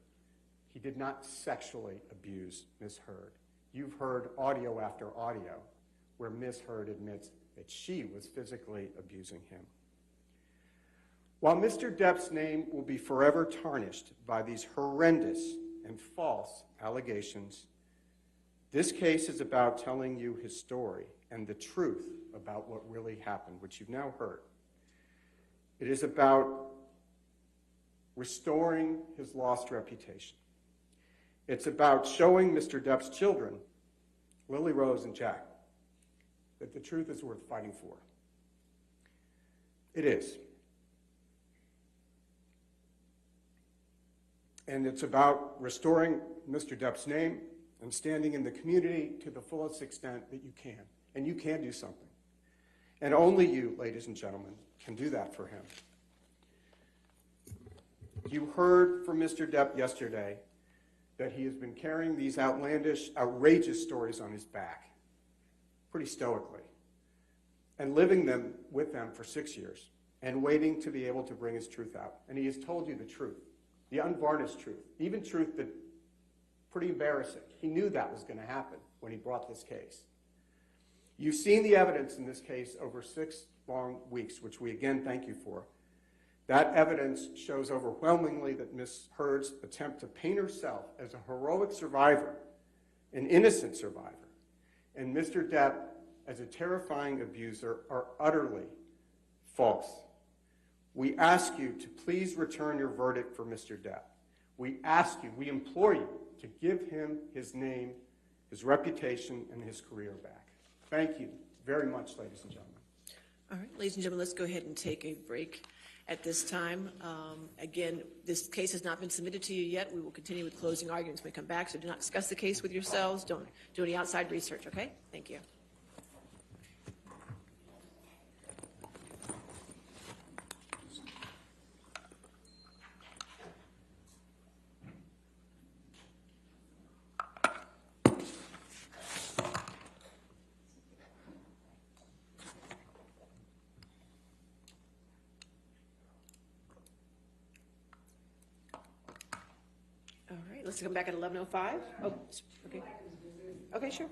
He did not sexually abuse Ms. Heard. You've heard audio after audio where Ms. Heard admits that she was physically abusing him. While Mr. Depp's name will be forever tarnished by these horrendous and false allegations, this case is about telling you his story and the truth about what really happened, which you've now heard. It is about restoring his lost reputation. It's about showing Mr. Depp's children, Lily Rose and Jack, that the truth is worth fighting for. It is. And it's about restoring Mr. Depp's name and standing in the community to the fullest extent that you can. And you can do something. And only you, ladies and gentlemen, can do that for him. You heard from Mr. Depp yesterday that he has been carrying these outlandish, outrageous stories on his back, pretty stoically, and living with them for 6 years, and waiting to be able to bring his truth out. And he has told you the truth, the unvarnished truth, even truth that pretty embarrassing. He knew that was going to happen when he brought this case. You've seen the evidence in this case over 6 long weeks, which we again thank you for. That evidence shows overwhelmingly that Ms. Heard's attempt to paint herself as a heroic survivor, an innocent survivor, and Mr. Depp as a terrifying abuser are utterly false. We ask you to please return your verdict for Mr. Depp. We ask you, we implore you to give him his name, his reputation, and his career back. Thank you very much, ladies and gentlemen. All right, ladies and gentlemen, let's go ahead and take a break at this time. Again, this case has not been submitted to you yet. We will continue with closing arguments when we come back, so do not discuss the case with yourselves. Don't do any outside research, okay? Thank you. All right, let's come back at 11:05. Oh, okay. Okay, sure.